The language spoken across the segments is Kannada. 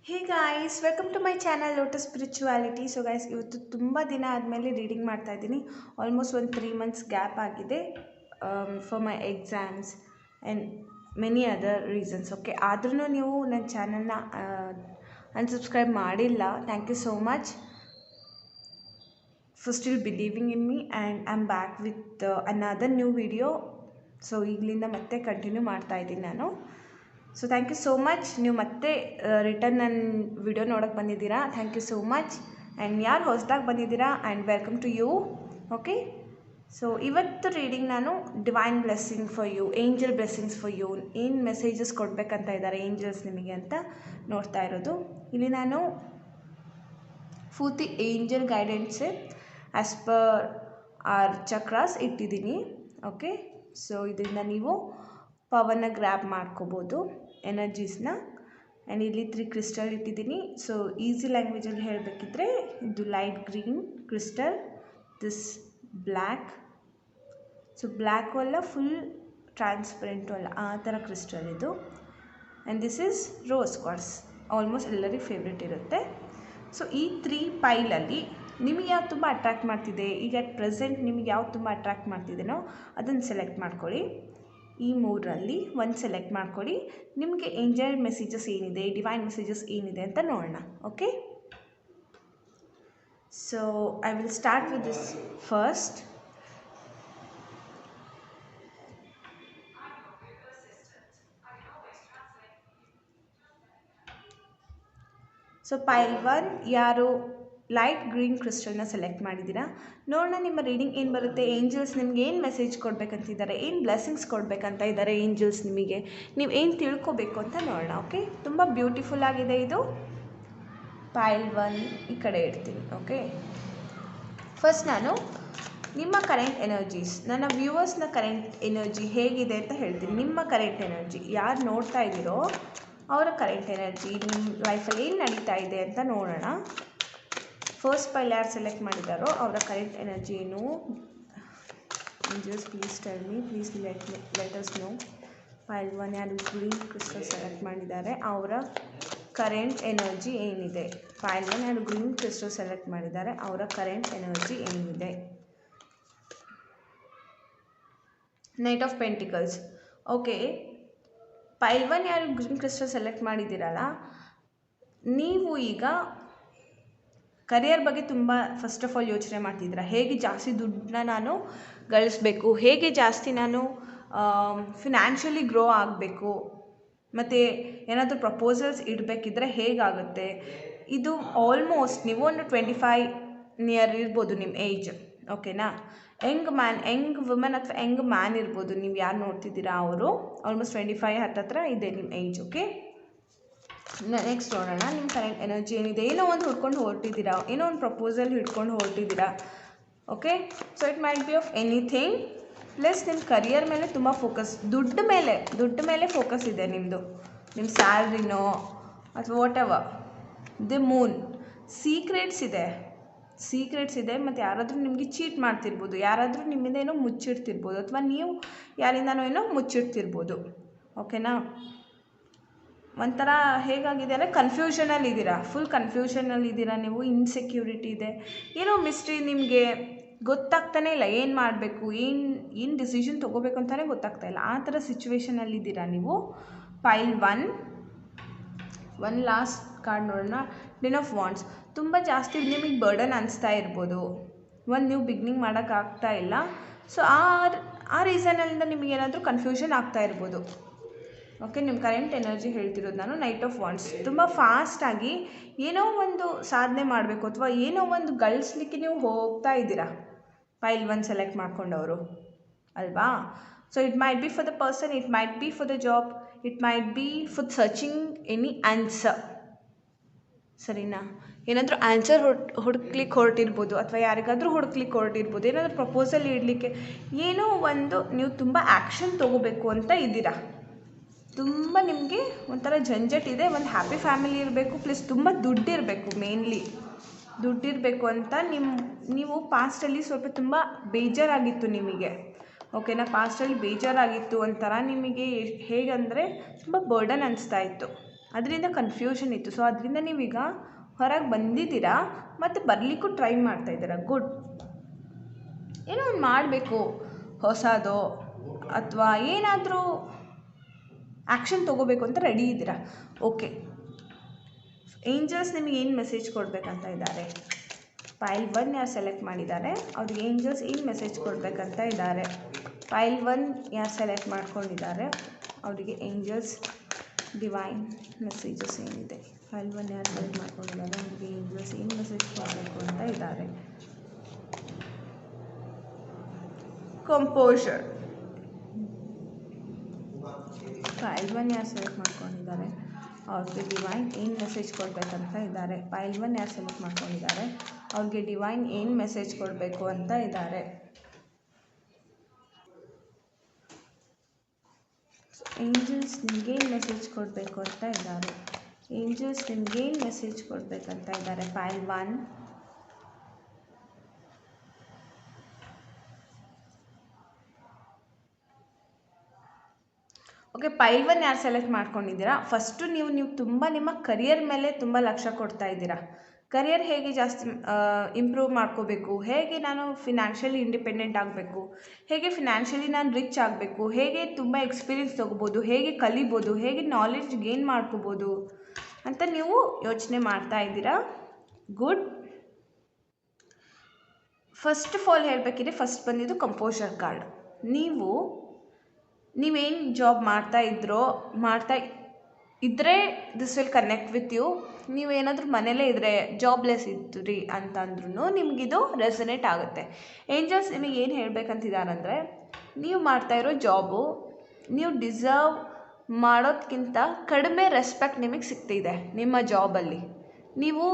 Hey guys, welcome to my channel lotus spirituality. So guys, ಇವತ್ತು ತುಂಬ ದಿನ ಆದಮೇಲೆ ರೀಡಿಂಗ್ ಮಾಡ್ತಾ ಇದ್ದೀನಿ. ಆಲ್ಮೋಸ್ಟ್ ಒಂದು 3 ಮಂತ್ಸ್ ಗ್ಯಾಪ್ ಆಗಿದೆ for my exams and many other reasons. Okay, ಆದ್ರೂ ನೀವು ನನ್ನ ಚಾನಲ್ನ ಅನ್ಸಬ್ಸ್ಕ್ರೈಬ್ ಮಾಡಿಲ್ಲ. Thank you so much for still believing in me and I am back with another new video. So ಈಗಲಿಂದ ಮತ್ತೆ ಕಂಟಿನ್ಯೂ ಮಾಡ್ತಾ ಇದ್ದೀನಿ ನಾನು. So thank you so much. ನೀವು ಮತ್ತೆ ರಿಟರ್ನ್ ನನ್ನ ವಿಡಿಯೋ ನೋಡೋಕ್ಕೆ ಬಂದಿದ್ದೀರಾ. Thank you so much. And ಯಾರು ಹೊಸದಾಗಿ ಬಂದಿದ್ದೀರಾ and welcome to you. Okay, so ಇವತ್ತು ರೀಡಿಂಗ್ ನಾನು divine blessing for you, angel blessings for you, ಏನು ಮೆಸೇಜಸ್ ಕೊಡಬೇಕಂತ ಇದ್ದಾರೆ ಏಂಜಲ್ಸ್ ನಿಮಗೆ ಅಂತ ನೋಡ್ತಾ ಇರೋದು. ಇಲ್ಲಿ ನಾನು ಪೂರ್ತಿ ಏಂಜಲ್ ಗೈಡೆನ್ಸೇ ಆ್ಯಸ್ ಪರ್ ಆರ್ ಚಕ್ರಾಸ್ ಇಟ್ಟಿದ್ದೀನಿ. ಓಕೆ, ಸೊ ಇದರಿಂದ ನೀವು ಪವರ್ನ ಗ್ರ್ಯಾಬ್ ಮಾಡ್ಕೋಬೋದು, ಎನರ್ಜೀಸ್ನ. ಆ್ಯಂಡ್ ಇಲ್ಲಿ 3 ಕ್ರಿಸ್ಟಲ್ ಇಟ್ಟಿದ್ದೀನಿ. ಸೊ ಈಸಿ ಲ್ಯಾಂಗ್ವೇಜಲ್ಲಿ ಹೇಳಬೇಕಿದ್ರೆ ಇದು light green crystal, this black, so black ಅಲ್ಲ, ಫುಲ್ ಟ್ರಾನ್ಸ್ಪರೆಂಟು ಅಲ್ಲ, ಆ ಥರ ಕ್ರಿಸ್ಟಲ್ ಇದು. And this is rose quartz, almost ಎಲ್ಲರಿಗೂ ಫೇವ್ರೆಟ್ ಇರುತ್ತೆ. ಸೊ ಈ 3 ಪೈಲಲ್ಲಿ ನಿಮಗೆ ಯಾವ್ದು ತುಂಬ ಅಟ್ರ್ಯಾಕ್ಟ್ ಮಾಡ್ತಿದೆ, ಈಗ ಅಟ್ ಪ್ರೆಸೆಂಟ್ ನಿಮಗೆ ಯಾವ್ದು ತುಂಬ ಅಟ್ರ್ಯಾಕ್ಟ್ ಮಾಡ್ತಿದೆನೋ ಅದನ್ನು ಸೆಲೆಕ್ಟ್ ಮಾಡ್ಕೊಳ್ಳಿ. ಈ 3ರಲ್ಲಿ ಒಂದು ಸೆಲೆಕ್ಟ್ ಮಾಡ್ಕೊಳ್ಳಿ. ನಿಮಗೆ ಏಂಜಲ್ ಮೆಸೇಜಸ್ ಏನಿದೆ, ಡಿವೈನ್ ಮೆಸೇಜಸ್ ಏನಿದೆ ಅಂತ ನೋಡೋಣ. Okay, so I will start with this first. So ಪೈಲ್ 1 ಯಾರು ಲೈಟ್ ಗ್ರೀನ್ ಕ್ರಿಸ್ಟಲ್ನ ಸೆಲೆಕ್ಟ್ ಮಾಡಿದ್ದೀರಾ, ನೋಡೋಣ ನಿಮ್ಮ ರೀಡಿಂಗ್ ಏನು ಬರುತ್ತೆ. ಏಂಜಲ್ಸ್ ನಿಮ್ಗೆ ಏನು ಮೆಸೇಜ್ ಕೊಡಬೇಕಂತಿದ್ದಾರೆ, ಏನು ಬ್ಲೆಸ್ಸಿಂಗ್ಸ್ ಕೊಡಬೇಕಂತ ಇದ್ದಾರೆ ಏಂಜಲ್ಸ್ ನಿಮಗೆ, ನೀವು ಏನು ತಿಳ್ಕೊಬೇಕು ಅಂತ ನೋಡೋಣ. ಓಕೆ, ತುಂಬ ಬ್ಯೂಟಿಫುಲ್ ಆಗಿದೆ ಇದು. ಪೈಲ್ 1 ಈ ಕಡೆ ಇಡ್ತೀನಿ. ಓಕೆ, ಫಸ್ಟ್ ನಾನು ನಿಮ್ಮ ಕರೆಂಟ್ ಎನರ್ಜೀಸ್, ನನ್ನ ವ್ಯೂವರ್ಸ್ನ ಕರೆಂಟ್ ಎನರ್ಜಿ ಹೇಗಿದೆ ಅಂತ ಹೇಳ್ತೀನಿ. ನಿಮ್ಮ ಕರೆಂಟ್ ಎನರ್ಜಿ ಯಾರು ನೋಡ್ತಾ ಇದ್ದೀರೋ ಅವರ ಕರೆಂಟ್ ಎನರ್ಜಿ, ನಿಮ್ಮ ಲೈಫಲ್ಲಿ ಏನು ನಡೀತಾ ಇದೆ ಅಂತ ನೋಡೋಣ. ಫಸ್ಟ್ ಪೈಲ್ ಯಾರು ಸೆಲೆಕ್ಟ್ ಮಾಡಿದ್ದಾರೋ ಅವರ ಕರೆಂಟ್ ಎನರ್ಜಿ ಏನು. Just please tell me, please let us know. Pile 1 ಯಾರು ಗ್ರೀನ್ ಕ್ರಿಸ್ಟಲ್ ಸೆಲೆಕ್ಟ್ ಮಾಡಿದ್ದಾರೆ ಅವರ ಕರೆಂಟ್ ಎನರ್ಜಿ ಏನಿದೆ. ಪೈಲ್ 1 ಯಾರು ಗ್ರೀನ್ ಕ್ರಿಸ್ಟಲ್ ಸೆಲೆಕ್ಟ್ ಮಾಡಿದ್ದಾರೆ ಅವರ ಕರೆಂಟ್ ಎನರ್ಜಿ ಏನಿದೆ. Knight of pentacles. ಓಕೆ, ಪೈಲ್ 1 ಯಾರು ಗ್ರೀನ್ ಕ್ರಿಸ್ಟಲ್ ಸೆಲೆಕ್ಟ್ ಮಾಡಿದ್ದೀರಲ್ಲ, ನೀವು ಈಗ ಕರಿಯರ್ ಬಗ್ಗೆ ತುಂಬ ಫಸ್ಟ್ ಆಫ್ ಆಲ್ ಯೋಚನೆ ಮಾಡ್ತಿದ್ದೀರಾ. ಹೇಗೆ ಜಾಸ್ತಿ ದುಡ್ಡನ್ನ ನಾನು ಗಳಿಸ್ಬೇಕು, ಹೇಗೆ ಜಾಸ್ತಿ ನಾನು ಫಿನಾನ್ಷಿಯಲಿ ಗ್ರೋ ಆಗಬೇಕು, ಮತ್ತು ಏನಾದರೂ ಪ್ರಪೋಸಲ್ಸ್ ಇಡಬೇಕಿದ್ರೆ ಹೇಗಾಗುತ್ತೆ. ಇದು ಆಲ್ಮೋಸ್ಟ್ ನೀವು ಒಂದು 25 ನಿಯರ್ ಇರ್ಬೋದು ನಿಮ್ಮ ಏಜ್. ಓಕೆನಾ, ಯಂಗ್ ವುಮೆನ್ ಅಥವಾ ಯಂಗ್ ಮ್ಯಾನ್ ಇರ್ಬೋದು, ನೀವು ಯಾರು ನೋಡ್ತಿದ್ದೀರಾ ಅವರು ಆಲ್ಮೋಸ್ಟ್ 25 ಹತ್ತತ್ರ ಇದೆ ನಿಮ್ಮ ಏಜ್. ಓಕೆ, ನೆಕ್ಸ್ಟ್ ನೋಡೋಣ ನಿಮ್ಮ ಕರೆಂಟ್ ಎನರ್ಜಿ ಏನಿದೆ. ಏನೋ ಒಂದು ಹುಡ್ಕೊಂಡು ಹೊರಟಿದ್ದೀರಾ, ಏನೋ ಒಂದು ಪ್ರಪೋಸಲ್ ಹಿಡ್ಕೊಂಡು ಹೊರಟಿದ್ದೀರಾ. Okay, so it might be of anything. Plus ನಿಮ್ಮ ಕರಿಯರ್ ಮೇಲೆ ತುಂಬ ಫೋಕಸ್, ದುಡ್ಡು ಮೇಲೆ ಫೋಕಸ್ ಇದೆ ನಿಮ್ಮದು, ನಿಮ್ಮ ಸ್ಯಾಲ್ರಿನೋ ಅಥವಾ what ever. The Moon, secrets ಇದೆ ಮತ್ತು ಯಾರಾದರೂ ನಿಮಗೆ ಚೀಟ್ ಮಾಡ್ತಿರ್ಬೋದು, ಯಾರಾದರೂ ನಿಮ್ಮಿಂದ ಏನೋ ಮುಚ್ಚಿಡ್ತಿರ್ಬೋದು, ಅಥವಾ ನೀವು ಯಾರಿಂದನೋ ಏನೋ ಮುಚ್ಚಿಡ್ತಿರ್ಬೋದು. ಓಕೆನಾ, ಒಂಥರ ಹೇಗಾಗಿದೆ ಅಂದರೆ ಕನ್ಫ್ಯೂಷನಲ್ಲಿದ್ದೀರಾ, ಫುಲ್ ಕನ್ಫ್ಯೂಷನಲ್ಲಿದ್ದೀರಾ ನೀವು. ಇನ್ಸೆಕ್ಯೂರಿಟಿ ಇದೆ, ಏನೋ ಮಿಸ್ಟ್ರಿ, ನಿಮಗೆ ಗೊತ್ತಾಗ್ತಾನೆ ಇಲ್ಲ ಏನು ಮಾಡಬೇಕು, ಏನು ಡಿಸಿಷನ್ ತೊಗೋಬೇಕು ಅಂತಲೇ ಗೊತ್ತಾಗ್ತಾ ಇಲ್ಲ. ಆ ಥರ ಸಿಚುವೇಷನಲ್ಲಿದ್ದೀರಾ ನೀವು. ಪೈಲ್ 1 ಲಾಸ್ಟ್ ಕಾರ್ಡ್ ನೋಡೋಣ. 10 ಆಫ್ ವಾಂಡ್ಸ್. ತುಂಬ ಜಾಸ್ತಿ ನಿಮಗೆ ಬರ್ಡನ್ ಅನಿಸ್ತಾ ಇರ್ಬೋದು, ಒಂದು ನೀವು ಬಿಗ್ನಿಂಗ್ ಮಾಡೋಕ್ಕಾಗ್ತಾ ಇಲ್ಲ. ಸೊ ಆ ರೀಸನಲ್ಲಿಂದ ನಿಮಗೇನಾದರೂ ಕನ್ಫ್ಯೂಷನ್ ಆಗ್ತಾ ಇರ್ಬೋದು. ಓಕೆ, ನಿಮ್ಮ ಕರೆಂಟ್ ಎನರ್ಜಿ ಹೇಳ್ತಿರೋದು ನಾನು. ನೈಟ್ ಆಫ್ ವಾಂಡ್ಸ್, ತುಂಬ ಫಾಸ್ಟಾಗಿ ಏನೋ ಒಂದು ಸಾಧನೆ ಮಾಡಬೇಕು ಅಥವಾ ಏನೋ ಒಂದು ಗಳಿಸ್ಲಿಕ್ಕೆ ನೀವು ಹೋಗ್ತಾ ಇದ್ದೀರಾ. ಪೈಲ್ 1 ಸೆಲೆಕ್ಟ್ ಮಾಡ್ಕೊಂಡವರು ಅಲ್ವಾ. So it might B for the person, it might B for the job, it might B for searching any answer. ಸರಿನಾ, ಏನಾದರೂ ಆನ್ಸರ್ ಹುಡುಕ್ಲಿಕ್ಕೆ ಹೊರಟಿರ್ಬೋದು, ಅಥವಾ ಯಾರಿಗಾದರೂ ಹುಡುಕ್ಲಿಕ್ಕೆ ಹೊರಟಿರ್ಬೋದು, ಏನಾದರೂ ಪ್ರಪೋಸಲ್ ಇಡಲಿಕ್ಕೆ, ಏನೋ ಒಂದು ನೀವು ತುಂಬ ಆ್ಯಕ್ಷನ್ ತೊಗೋಬೇಕು ಅಂತ ಇದ್ದೀರಾ. ತುಂಬ ನಿಮಗೆ ಒಂಥರ ಜಂಜಟ್ಟಿದೆ. ಒಂದು ಹ್ಯಾಪಿ ಫ್ಯಾಮಿಲಿ ಇರಬೇಕು, ಪ್ಲಸ್ ತುಂಬ ದುಡ್ಡಿರಬೇಕು, ಮೇನ್ಲಿ ದುಡ್ಡಿರಬೇಕು ಅಂತ ನೀವು ಪಾಸ್ಟಲ್ಲಿ ಸ್ವಲ್ಪ ತುಂಬ ಬೇಜಾರಾಗಿತ್ತು ನಿಮಗೆ. ಓಕೆನಾ, ಪಾಸ್ಟಲ್ಲಿ ಬೇಜಾರಾಗಿತ್ತು, ಒಂಥರ ನಿಮಗೆ ಹೇಗಂದರೆ ತುಂಬ ಬರ್ಡನ್ ಅನಿಸ್ತಾ ಇತ್ತು. ಅದರಿಂದ ಕನ್ಫ್ಯೂಷನ್ ಇತ್ತು. ಸೊ ಅದರಿಂದ ನೀವೀಗ ಹೊರಗೆ ಬಂದಿದ್ದೀರಾ ಮತ್ತು ಬರಲಿಕ್ಕೂ ಟ್ರೈ ಮಾಡ್ತಾಯಿದ್ದೀರಾ. ಗುಡ್. ಏನೋ ಒಂದು ಮಾಡಬೇಕು ಹೊಸದೋ ಅಥವಾ ಏನಾದರೂ ಆ್ಯಕ್ಷನ್ ತೊಗೋಬೇಕು ಅಂತ ರೆಡಿ ಇದ್ದೀರಾ. ಓಕೆ, ಏಂಜಲ್ಸ್ ನಿಮಗೆ ಏನು ಮೆಸೇಜ್ ಕೊಡಬೇಕಂತ ಇದ್ದಾರೆ? ಫೈಲ್ 1 ಯಾರು ಸೆಲೆಕ್ಟ್ ಮಾಡಿದ್ದಾರೆ ಅವ್ರಿಗೆ ಏಂಜಲ್ಸ್ ಏನು ಮೆಸೇಜ್ ಕೊಡಬೇಕಂತ ಇದ್ದಾರೆ? ಫೈಲ್ 1 ಯಾರು ಸೆಲೆಕ್ಟ್ ಮಾಡ್ಕೊಂಡಿದ್ದಾರೆ ಅವರಿಗೆ ಏಂಜಲ್ಸ್ ಡಿವೈನ್ ಮೆಸೇಜಸ್ ಏನಿದೆ? ಫೈಲ್ 1 ಯಾರು ಸೆಲೆಕ್ಟ್ ಮಾಡ್ಕೊಂಡಿದ್ದಾರೆ ಅವರಿಗೆ ಏಂಜಲ್ಸ್ ಏನು ಮೆಸೇಜ್ ಕೊಡಬೇಕು ಅಂತ ಇದ್ದಾರೆ? ಕಂಪೋಷರ್. ಫೈಲ್ 1 ಯಾರು ಸೆಲೆಕ್ಟ್ ಮಾಡ್ಕೊಂಡಿದ್ದಾರೆ ಅವ್ರಿಗೆ ಡಿವೈನ್ ಏನು ಮೆಸೇಜ್ ಕೊಡಬೇಕಂತ ಇದ್ದಾರೆ? ಫೈಲ್ 1 ಯಾರು ಸೆಲೆಕ್ಟ್ ಮಾಡ್ಕೊಂಡಿದ್ದಾರೆ ಅವ್ರಿಗೆ ಡಿವೈನ್ ಏನು ಮೆಸೇಜ್ ಕೊಡಬೇಕು ಅಂತ ಇದ್ದಾರೆ? ಏಂಜಲ್ಸ್ ನಿಮಗೇನು ಮೆಸೇಜ್ ಕೊಡಬೇಕು ಅಂತ ಇದ್ದಾರೆ? ಏಂಜಲ್ಸ್ ನಿಮಗೇನು ಮೆಸೇಜ್ ಕೊಡಬೇಕಂತ ಇದ್ದಾರೆ? ಫೈಲ್ 1. ಓಕೆ, ಫೈಲ್ 1 ಯಾರು ಸೆಲೆಕ್ಟ್ ಮಾಡ್ಕೊಂಡಿದ್ದೀರಾ ಫಸ್ಟು ನೀವು ತುಂಬ ನಿಮ್ಮ ಕರಿಯರ್ ಮೇಲೆ ತುಂಬ ಲಕ್ಷ್ಯ ಕೊಡ್ತಾ ಇದ್ದೀರಾ. ಕರಿಯರ್ ಹೇಗೆ ಜಾಸ್ತಿ ಇಂಪ್ರೂವ್ ಮಾಡ್ಕೋಬೇಕು, ಹೇಗೆ ನಾನು ಫಿನಾನ್ಷಿಯಲಿ ಇಂಡಿಪೆಂಡೆಂಟ್ ಆಗಬೇಕು, ಹೇಗೆ ಫಿನಾನ್ಷಿಯಲಿ ನಾನು ರಿಚ್ ಆಗಬೇಕು, ಹೇಗೆ ತುಂಬ ಎಕ್ಸ್ಪೀರಿಯನ್ಸ್ ತೊಗೋಬೋದು, ಹೇಗೆ ಕಲಿಬೋದು, ಹೇಗೆ ನಾಲೆಡ್ಜ್ ಗೇನ್ ಮಾಡ್ಕೋಬೋದು ಅಂತ ನೀವು ಯೋಚನೆ ಮಾಡ್ತಾ ಇದ್ದೀರಾ. ಗುಡ್. ಫಸ್ಟ್ ಆಫ್ ಆಲ್ ಹೇಳಬೇಕಿದ್ರೆ ಫಸ್ಟ್ ಬಂದಿದ್ದು ಕಂಪೋಷರ್ ಕಾರ್ಡ್. ನೀವೇನು ಜಾಬ್ ಮಾಡ್ತಾ ಇದ್ದರೆ this will connect with you. ನೀವೇನಾದರೂ ಮನೇಲೇ ಇದ್ದರೆ ಜಾಬ್ಲೆಸ್ ಇದ್ರಿ ಅಂತಂದ್ರೂ ನಿಮಗಿದು ರೆಸನೇಟ್ ಆಗುತ್ತೆ. ಏಂಜಲ್ಸ್ ನಿಮಗೆ ಏನು ಹೇಳಬೇಕಂತಿದ್ದಾರಂದರೆ ನೀವು ಮಾಡ್ತಾ ಇರೋ ಜಾಬು ನೀವು ಡಿಸರ್ವ್ ಮಾಡೋದಕ್ಕಿಂತ ಕಡಿಮೆ ರೆಸ್ಪೆಕ್ಟ್ ನಿಮಗೆ ಸಿಗ್ತಿದೆ ನಿಮ್ಮ ಜಾಬಲ್ಲಿ. ನೀವು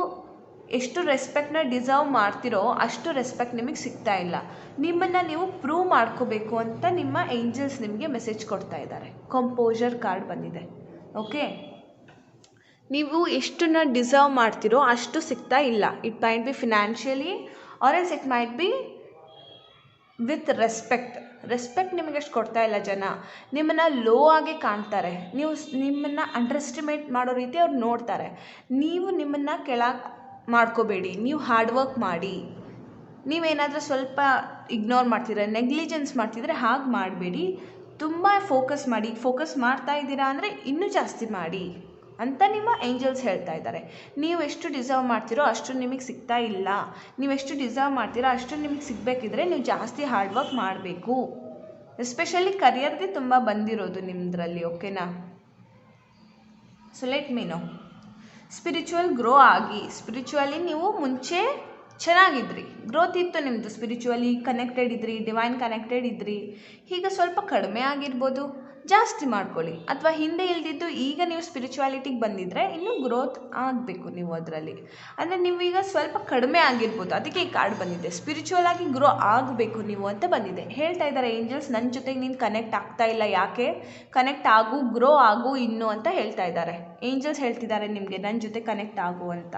ಎಷ್ಟು ರೆಸ್ಪೆಕ್ಟ್ನ ಡಿಸರ್ವ್ ಮಾಡ್ತಿರೋ ಅಷ್ಟು ರೆಸ್ಪೆಕ್ಟ್ ನಿಮಗೆ ಸಿಗ್ತಾ ಇಲ್ಲ. ನಿಮ್ಮನ್ನು ನೀವು ಪ್ರೂವ್ ಮಾಡ್ಕೋಬೇಕು ಅಂತ ನಿಮ್ಮ ಏಂಜಲ್ಸ್ ನಿಮಗೆ ಮೆಸೇಜ್ ಕೊಡ್ತಾ ಇದ್ದಾರೆ. ಕಂಪೋಷರ್ ಕಾರ್ಡ್ ಬಂದಿದೆ. ಓಕೆ, ನೀವು ಎಷ್ಟನ್ನ ಡಿಸರ್ವ್ ಮಾಡ್ತಿರೋ ಅಷ್ಟು ಸಿಗ್ತಾ ಇಲ್ಲ. It might be financially or else it might be with respect ನಿಮಗೆ ಅಷ್ಟು ಕೊಡ್ತಾ ಇಲ್ಲ. ಜನ ನಿಮ್ಮನ್ನು ಲೋ ಆಗಿ ಕಾಣ್ತಾರೆ. ನಿಮ್ಮನ್ನು ಅಂಡರ್ ಎಸ್ಟಿಮೇಟ್ ಮಾಡೋ ರೀತಿ ಅವ್ರು ನೋಡ್ತಾರೆ. ನೀವು ನಿಮ್ಮನ್ನು ಕೆಳಗೆ ಮಾಡ್ಕೋಬೇಡಿ. ನೀವು ಹಾರ್ಡ್ ವರ್ಕ್ ಮಾಡಿ. ನೀವೇನಾದರೂ ಸ್ವಲ್ಪ ಇಗ್ನೋರ್ ಮಾಡ್ತಿದ್ರೆ, ನೆಗ್ಲಿಜೆನ್ಸ್ ಮಾಡ್ತಿದ್ರೆ ಹಾಗೆ ಮಾಡಬೇಡಿ. ತುಂಬ ಫೋಕಸ್ ಮಾಡ್ತಾ ಇದ್ದೀರಾ ಅಂದರೆ ಇನ್ನೂ ಜಾಸ್ತಿ ಮಾಡಿ ಅಂತ ನಿಮ್ಮ ಏಂಜಲ್ಸ್ ಹೇಳ್ತಾ ಇದ್ದಾರೆ. ನೀವು ಎಷ್ಟು ಡಿಸರ್ವ್ ಮಾಡ್ತಿರೋ ಅಷ್ಟು ನಿಮಗೆ ಸಿಗ್ತಾ ಇಲ್ಲ. ನೀವೆಷ್ಟು ಡಿಸರ್ವ್ ಮಾಡ್ತೀರೋ ಅಷ್ಟು ನಿಮಗೆ ಸಿಗಬೇಕಿದ್ರೆ ನೀವು ಜಾಸ್ತಿ ಹಾರ್ಡ್ ವರ್ಕ್ ಮಾಡಬೇಕು. ಎಸ್ಪೆಷಲಿ ಕರಿಯರ್ಗೆ ತುಂಬ ಬಂದಿರೋದು ನಿಮ್ಮದ್ರಲ್ಲಿ. ಓಕೆನಾ? So let me know. Spiritual grow ಆಗಿ, ಸ್ಪಿರಿಚುವಲಿ ನೀವು ಮುಂಚೆ ಚೆನ್ನಾಗಿದ್ರಿ, ಗ್ರೋತ್ ಇತ್ತು ನಿಮ್ಮದು, ಸ್ಪಿರಿಚುವಲಿ ಕನೆಕ್ಟೆಡ್ ಇದ್ರಿ, ಡಿವೈನ್ ಕನೆಕ್ಟೆಡ್ ಇದ್ರಿ. ಈಗ ಸ್ವಲ್ಪ ಕಡಿಮೆ ಆಗಿರ್ಬೋದು, ಜಾಸ್ತಿ ಮಾಡ್ಕೊಳ್ಳಿ. ಅಥವಾ ಹಿಂದೆ ಇಲ್ದಿದ್ದು ಈಗ ನೀವು ಸ್ಪಿರಿಚುವಾಲಿಟಿಗೆ ಬಂದಿದ್ದರೆ ಇನ್ನೂ ಗ್ರೋತ್ ಆಗಬೇಕು ನೀವು ಅದರಲ್ಲಿ. ಅಂದರೆ ನೀವೀಗ ಸ್ವಲ್ಪ ಕಡಿಮೆ ಆಗಿರ್ಬೋದು, ಅದಕ್ಕೆ ಈ ಕಾರ್ಡ್ ಬಂದಿದೆ. ಸ್ಪಿರಿಚುವಲ್ ಆಗಿ ಗ್ರೋ ಆಗಬೇಕು ನೀವು ಅಂತ ಬಂದಿದೆ. ಹೇಳ್ತಾ ಇದ್ದಾರೆ ಏಂಜಲ್ಸ್, ನನ್ನ ಜೊತೆಗೆ ನೀನು ಕನೆಕ್ಟ್ ಆಗ್ತಾ ಇಲ್ಲ, ಯಾಕೆ? ಕನೆಕ್ಟ್ ಆಗು, ಗ್ರೋ ಆಗು ಇನ್ನು ಅಂತ ಹೇಳ್ತಾ ಇದ್ದಾರೆ. ಏಂಜಲ್ಸ್ ಹೇಳ್ತಿದ್ದಾರೆ ನಿಮಗೆ ನನ್ನ ಜೊತೆ ಕನೆಕ್ಟ್ ಆಗು ಅಂತ.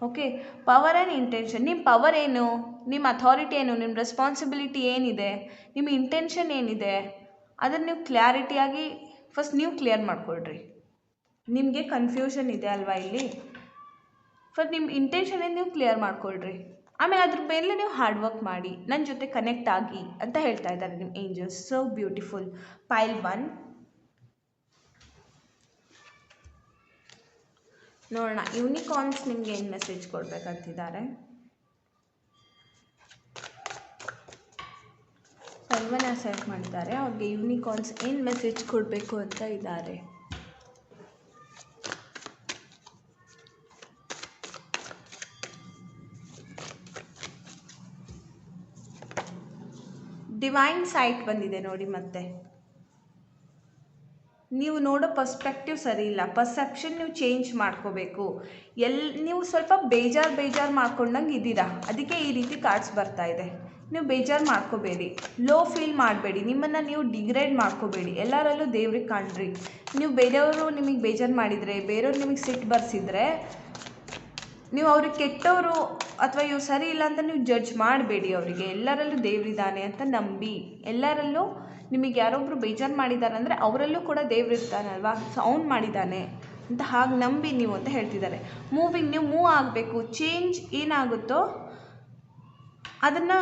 Okay, power and intention. ನಿಮ್ಮ ಪವರ್ ಏನು, ನಿಮ್ಮ ಅಥಾರಿಟಿ ಏನು, ನಿಮ್ಮ ರೆಸ್ಪಾನ್ಸಿಬಿಲಿಟಿ ಏನಿದೆ, ನಿಮ್ಮ ಇಂಟೆನ್ಷನ್ ಏನಿದೆ ಅದನ್ನು ನೀವು ಕ್ಲಾರಿಟಿಯಾಗಿ ಫಸ್ಟ್ ನೀವು ಕ್ಲಿಯರ್ ಮಾಡ್ಕೊಳ್ರಿ. ನಿಮಗೆ ಕನ್ಫ್ಯೂಷನ್ ಇದೆ ಅಲ್ವಾ ಇಲ್ಲಿ? ಫಸ್ಟ್ ನಿಮ್ಮ ಇಂಟೆನ್ಷನ್ ಏನು ನೀವು ಕ್ಲಿಯರ್ ಮಾಡ್ಕೊಳ್ರಿ. ಆಮೇಲೆ ಅದ್ರ ಮೇಲೆ ನೀವು ಹಾರ್ಡ್ ವರ್ಕ್ ಮಾಡಿ, ನನ್ನ ಜೊತೆ ಕನೆಕ್ಟ್ ಆಗಿ ಅಂತ ಹೇಳ್ತಾ ಇದ್ದಾರೆ ನಿಮ್ಮ ಏಂಜಲ್ಸ್. So beautiful. ಫೈಲ್ 1 ನೋಡೋಣ. ಯೂನಿಕಾರ್ನ್ಸ್ ನಿಮಗೆ ಏನು ಮೆಸೇಜ್ ಕೊಡಬೇಕಂತಿದ್ದಾರೆ? ಫೈಲ್ 1 ಯಾರು ಸೆಲೆಕ್ಟ್ ಮಾಡಿದ್ದಾರೆ ಅವ್ರಿಗೆ ಯೂನಿಕಾರ್ನ್ಸ್ ಏನು ಮೆಸೇಜ್ ಕೊಡಬೇಕು ಅಂತ ಇದ್ದಾರೆ? ಡಿವೈನ್ ಸೈಟ್ ಬಂದಿದೆ ನೋಡಿ. ಮತ್ತೆ ನೀವು ನೋಡೋ ಪರ್ಸ್ಪೆಕ್ಟಿವ್ ಸರಿ ಇಲ್ಲ, ಪರ್ಸೆಪ್ಷನ್ ನೀವು ಚೇಂಜ್ ಮಾಡ್ಕೋಬೇಕು. ನೀವು ಸ್ವಲ್ಪ ಬೇಜಾರು ಮಾಡ್ಕೊಂಡಂಗೆ ಇದ್ದೀರಾ, ಅದಕ್ಕೆ ಈ ರೀತಿ ಕಾರ್ಡ್ಸ್ ಬರ್ತಾ ಇದೆ. ನೀವು ಬೇಜಾರು ಮಾಡ್ಕೋಬೇಡಿ, ಲೋ ಫೀಲ್ ಮಾಡಬೇಡಿ, ನಿಮ್ಮನ್ನು ನೀವು ಡಿಗ್ರೇಡ್ ಮಾಡ್ಕೋಬೇಡಿ. ಎಲ್ಲರಲ್ಲೂ ದೇವ್ರಿಗೆ ಕಾಣ್ರಿ. ನೀವು ಬೇರೆಯವರು ನಿಮಗೆ ಬೇಜಾರು ಮಾಡಿದರೆ, ಬೇರೆಯವ್ರು ನಿಮಗೆ ಸಿಟ್ಟು ಬರ್ಸಿದ್ರೆ ನೀವು ಅವ್ರಿಗೆ ಕೆಟ್ಟವರು ಅಥವಾ ಇವ್ರು ಸರಿ ಇಲ್ಲ ಅಂತ ನೀವು ಜಡ್ಜ್ ಮಾಡಬೇಡಿ. ಅವರಿಗೆ ಎಲ್ಲರಲ್ಲೂ ದೇವರಿದ್ದಾನೆ ಅಂತ ನಂಬಿ, ಎಲ್ಲರಲ್ಲೂ ನಿಮಗೆ ಯಾರೊಬ್ಬರು ಬೇಜಾರು ಮಾಡಿದ್ದಾರೆ ಅಂದರೆ ಅವರಲ್ಲೂ ಕೂಡ ದೇವ್ರು ಇರ್ತಾನಲ್ವಾ, ಸೊ ಅವ್ನು ಮಾಡಿದ್ದಾನೆ ಅಂತ ಹಾಗೆ ನಂಬಿ ನೀವು ಅಂತ ಹೇಳ್ತಿದ್ದಾರೆ. ನೀವು ಮೂವ್ ಆಗಬೇಕು. ಚೇಂಜ್ ಏನಾಗುತ್ತೋ ಅದನ್ನು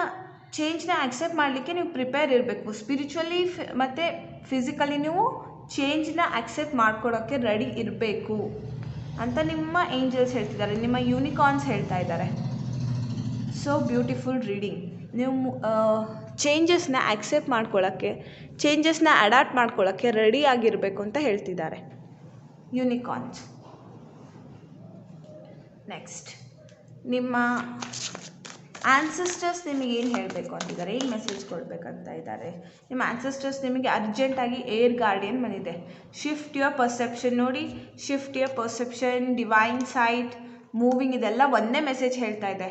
ಚೇಂಜ್ನ ಆಕ್ಸೆಪ್ಟ್ ಮಾಡಲಿಕ್ಕೆ ನೀವು ಪ್ರಿಪೇರ್ ಇರಬೇಕು. ಸ್ಪಿರಿಚುವಲಿ ಮತ್ತು ಫಿಸಿಕಲಿ ನೀವು ಚೇಂಜ್ನ ಆಕ್ಸೆಪ್ಟ್ ಮಾಡ್ಕೊಳ್ಳೋಕ್ಕೆ ರೆಡಿ ಇರಬೇಕು ಅಂತ ನಿಮ್ಮ ಏಂಜಲ್ಸ್ ಹೇಳ್ತಿದ್ದಾರೆ, ನಿಮ್ಮ ಯೂನಿಕಾರ್ನ್ಸ್ ಹೇಳ್ತಾ ಇದ್ದಾರೆ. So beautiful reading. ನೀವು ಚೇಂಜಸ್ನ ಆಕ್ಸೆಪ್ಟ್ ಮಾಡ್ಕೊಳ್ಳೋಕ್ಕೆ, ಚೇಂಜಸ್ನ ಅಡಾಪ್ಟ್ ಮಾಡ್ಕೊಳ್ಳೋಕ್ಕೆ ರೆಡಿ ಆಗಿರಬೇಕು ಅಂತ ಹೇಳ್ತಿದ್ದಾರೆ ಯೂನಿಕಾರ್ನ್ಸ್. ನೆಕ್ಸ್ಟ್, ನಿಮ್ಮ ಆನ್ಸೆಸ್ಟರ್ಸ್ ನಿಮಗೆ ಏನು ಹೇಳಬೇಕು ಅಂತಿದ್ದಾರೆ, ಏನು ಮೆಸೇಜ್ ಕೊಡಬೇಕಂತ ಇದ್ದಾರೆ. ನಿಮ್ಮ ಆನ್ಸೆಸ್ಟರ್ಸ್ ನಿಮಗೆ ಅರ್ಜೆಂಟಾಗಿ ಏರ್ ಗಾರ್ಡಿಯನ್ ಬಂದಿದೆ. Shift your perception. ನೋಡಿ, shift your perception, divine sight, moving, ಇದೆಲ್ಲ ಒಂದೇ ಮೆಸೇಜ್ ಹೇಳ್ತಾ ಇದೆ.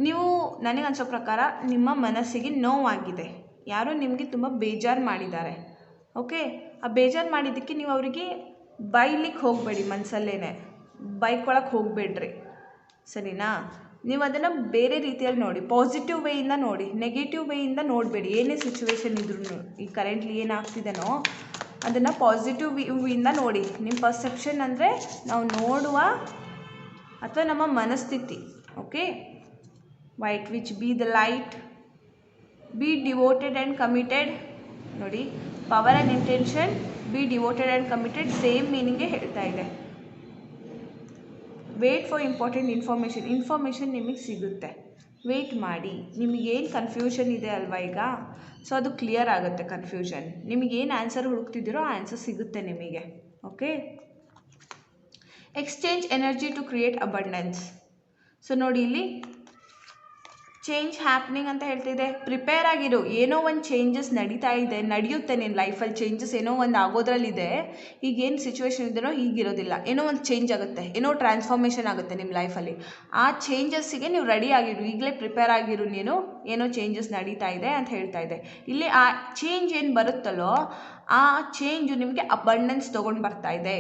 ನೀವು ನನಗನ್ಸೋ ಪ್ರಕಾರ ನಿಮ್ಮ ಮನಸ್ಸಿಗೆ ನೋವಾಗಿದೆ, ಯಾರೋ ನಿಮಗೆ ತುಂಬ ಬೇಜಾರು ಮಾಡಿದ್ದಾರೆ. ಓಕೆ, ಆ ಬೇಜಾರು ಮಾಡಿದ್ದಕ್ಕೆ ನೀವು ಅವರಿಗೆ ಬೈಲಿಕ್ಕೆ ಹೋಗಬೇಡಿ, ಮನಸ್ಸಲ್ಲೇ ಬೈಕೊಳಕ್ಕೆ ಹೋಗಬೇಡ್ರಿ, ಸರಿನಾ? ನೀವು ಅದನ್ನು ಬೇರೆ ರೀತಿಯಲ್ಲಿ ನೋಡಿ, ಪಾಸಿಟಿವ್ ವೇಯಿಂದ ನೋಡಿ, ನೆಗೆಟಿವ್ ವೇಯಿಂದ ನೋಡಬೇಡಿ. ಏನೇ ಸಿಚುವೇಶನ್ ಇದ್ರೂ, ಈ ಕರೆಂಟ್ಲಿ ಏನಾಗ್ತಿದೆನೋ ಅದನ್ನು ಪಾಸಿಟಿವ್ ವ್ಯೂವಿಂದ ನೋಡಿ. ನಿಮ್ಮ ಪರ್ಸೆಪ್ಷನ್ ಅಂದರೆ ನಾವು ನೋಡುವ ಅಥವಾ ನಮ್ಮ ಮನಸ್ಥಿತಿ. Okay, white witch be the light, be devoted and committed. ನೋಡಿ, power and intention, be devoted and committed same ಮೀನಿಂಗೇ ಹೇಳ್ತಾ ಇದೆ. ವೇಟ್ ಫಾರ್ ಇಂಪಾರ್ಟೆಂಟ್ ಇನ್ಫಾರ್ಮೇಷನ್ ನಿಮಗೆ ಸಿಗುತ್ತೆ, ವೇಟ್ ಮಾಡಿ. ನಿಮಗೇನು ಕನ್ಫ್ಯೂಷನ್ ಇದೆ ಅಲ್ವಾ ಈಗ, ಸೊ ಅದು ಕ್ಲಿಯರ್ ಆಗುತ್ತೆ ಕನ್ಫ್ಯೂಷನ್. ನಿಮಗೇನು ಆನ್ಸರ್ ಹುಡುಕ್ತಿದ್ದೀರೋ ಆ ಆನ್ಸರ್ ಸಿಗುತ್ತೆ ನಿಮಗೆ. Okay, exchange energy to create abundance. So ನೋಡಿ, ಇಲ್ಲಿ ಚೇಂಜ್ ಹ್ಯಾಪ್ನಿಂಗ್ ಅಂತ ಹೇಳ್ತಿದೆ. ಪ್ರಿಪೇರ್ ಆಗಿರು, ಏನೋ ಒಂದು ಚೇಂಜಸ್ ನಡೀತಾ ಇದೆ, ನಡೆಯುತ್ತೆ ನಿನ್ನ ಲೈಫಲ್ಲಿ. ಚೇಂಜಸ್ ಏನೋ ಒಂದು ಆಗೋದ್ರಲ್ಲಿದೆ. ಈಗೇನು ಸಿಚುವೇಶನ್ ಇದೆಯೋ ಹೀಗಿರೋದಿಲ್ಲ, ಏನೋ ಒಂದು ಚೇಂಜ್ ಆಗುತ್ತೆ, ಏನೋ ಟ್ರಾನ್ಸ್ಫಾರ್ಮೇಷನ್ ಆಗುತ್ತೆ ನಿಮ್ಮ ಲೈಫಲ್ಲಿ. ಆ ಚೇಂಜಸ್ಸಿಗೆ ನೀವು ರೆಡಿ ಆಗಿರು, ಈಗಲೇ ಪ್ರಿಪೇರ್ ಆಗಿರು. ನೀನು ಏನೋ ಚೇಂಜಸ್ ನಡೀತಾ ಇದೆ ಅಂತ ಹೇಳ್ತಾ ಇದೆ. ಇಲ್ಲಿ ಆ ಚೇಂಜ್ ಏನು ಬರುತ್ತಲ್ಲೋ ಆ ಚೇಂಜು ನಿಮಗೆ ಅಬಂಡೆನ್ಸ್ ತೊಗೊಂಡು ಬರ್ತಾ ಇದೆ.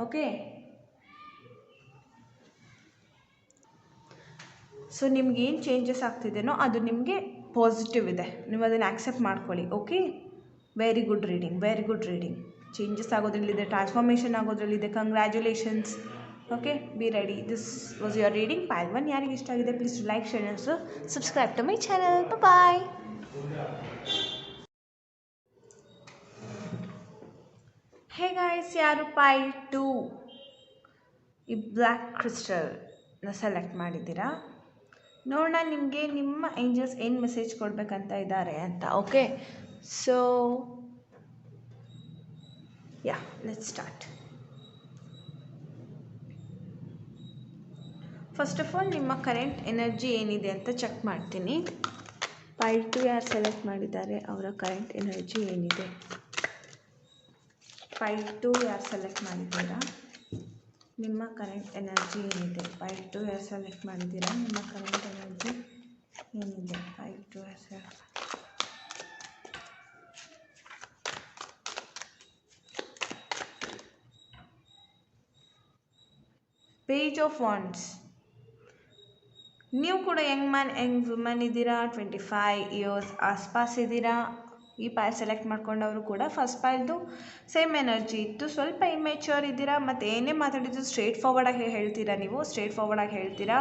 ಓಕೆ, ಸೊ ನಿಮ್ಗೇನು ಚೇಂಜಸ್ ಆಗ್ತಿದೆಯೋ ಅದು ನಿಮಗೆ ಪಾಸಿಟಿವ್ ಇದೆ, ನೀವು ಅದನ್ನು ಆಕ್ಸೆಪ್ಟ್ ಮಾಡ್ಕೊಳ್ಳಿ. Okay, very good reading, very good reading. Changes ಆಗೋದ್ರಲ್ಲಿದೆ, ಟ್ರಾನ್ಸ್ಫಾರ್ಮೇಷನ್ ಆಗೋದ್ರಲ್ಲಿದೆ. Congratulations. Okay, be ready. This was your reading pile 1. ಯಾರಿಗೆ ಇಷ್ಟ ಆಗಿದೆ please like, share and subscribe to my channel. Bye. Hey guys, ಯಾರು ಪೈಲ್ 2 ಈ ಬ್ಲ್ಯಾಕ್ ಕ್ರಿಸ್ಟಲ್ನ ಸೆಲೆಕ್ಟ್ ಮಾಡಿದ್ದೀರಾ? ನೋಡೋಣ ನಿಮಗೆ ನಿಮ್ಮ ಏಂಜಲ್ಸ್ ಏನು ಮೆಸೇಜ್ ಕೊಡಬೇಕಂತ ಇದ್ದಾರೆ ಅಂತ. Okay, so yeah, let's start. First of all ನಿಮ್ಮ ಕರೆಂಟ್ ಎನರ್ಜಿ ಏನಿದೆ ಅಂತ ಚೆಕ್ ಮಾಡ್ತೀನಿ. ಪೈಲ್ 2 ಯಾರು ಸೆಲೆಕ್ಟ್ ಮಾಡಿದ್ದಾರೆ ಅವರ ಕರೆಂಟ್ ಎನರ್ಜಿ ಏನಿದೆ? ಪೈಲ್ 2 ಯಾರು ಸೆಲೆಕ್ಟ್ ಮಾಡಿದ್ದೀರಾ? ನಿಮ್ಮ ಕರೆಂಟ್ ಎನರ್ಜಿ ಏನಿದೆ? ಪೈಲ್ 2 ಯಾರು ಸೆಲೆಕ್ಟ್ ಮಾಡಿದ್ದೀರಾ? ನಿಮ್ಮ ಕರೆಂಟ್ ಎನರ್ಜಿ ಏನಿದೆ? ಪೈಲ್ 2 ಯಾರು ಸೆಲೆಕ್ಟ್ ಪೇಜ್ ಆಫ್ ವಾಂಡ್ಸ್. ನೀವು ಕೂಡ ಯಂಗ್ ವುಮನ್ ಇದ್ದೀರಾ, 25 ಇಯರ್ಸ್ ಆಸ್ಪಾಸ್ ಇದ್ದೀರಾ. ಈ ಪೈಲ್ ಸೆಲೆಕ್ಟ್ ಮಾಡ್ಕೊಂಡವರು ಕೂಡ ಫಸ್ಟ್ ಪೈಲ್ದು ಸೇಮ್ ಎನರ್ಜಿ ಇತ್ತು. ಸ್ವಲ್ಪ ಇಮ್ಮೆಚ್ಯೂರ್ ಇದ್ದೀರಾ, ಮತ್ತು ಏನೇ ಮಾತಾಡಿದ್ರು ಸ್ಟ್ರೇಟ್ ಫಾರ್ವರ್ಡಾಗಿ ಹೇಳ್ತೀರಾ. ನೀವು ಸ್ಟ್ರೇಟ್ ಫಾರ್ವರ್ಡಾಗಿ ಹೇಳ್ತೀರಾ.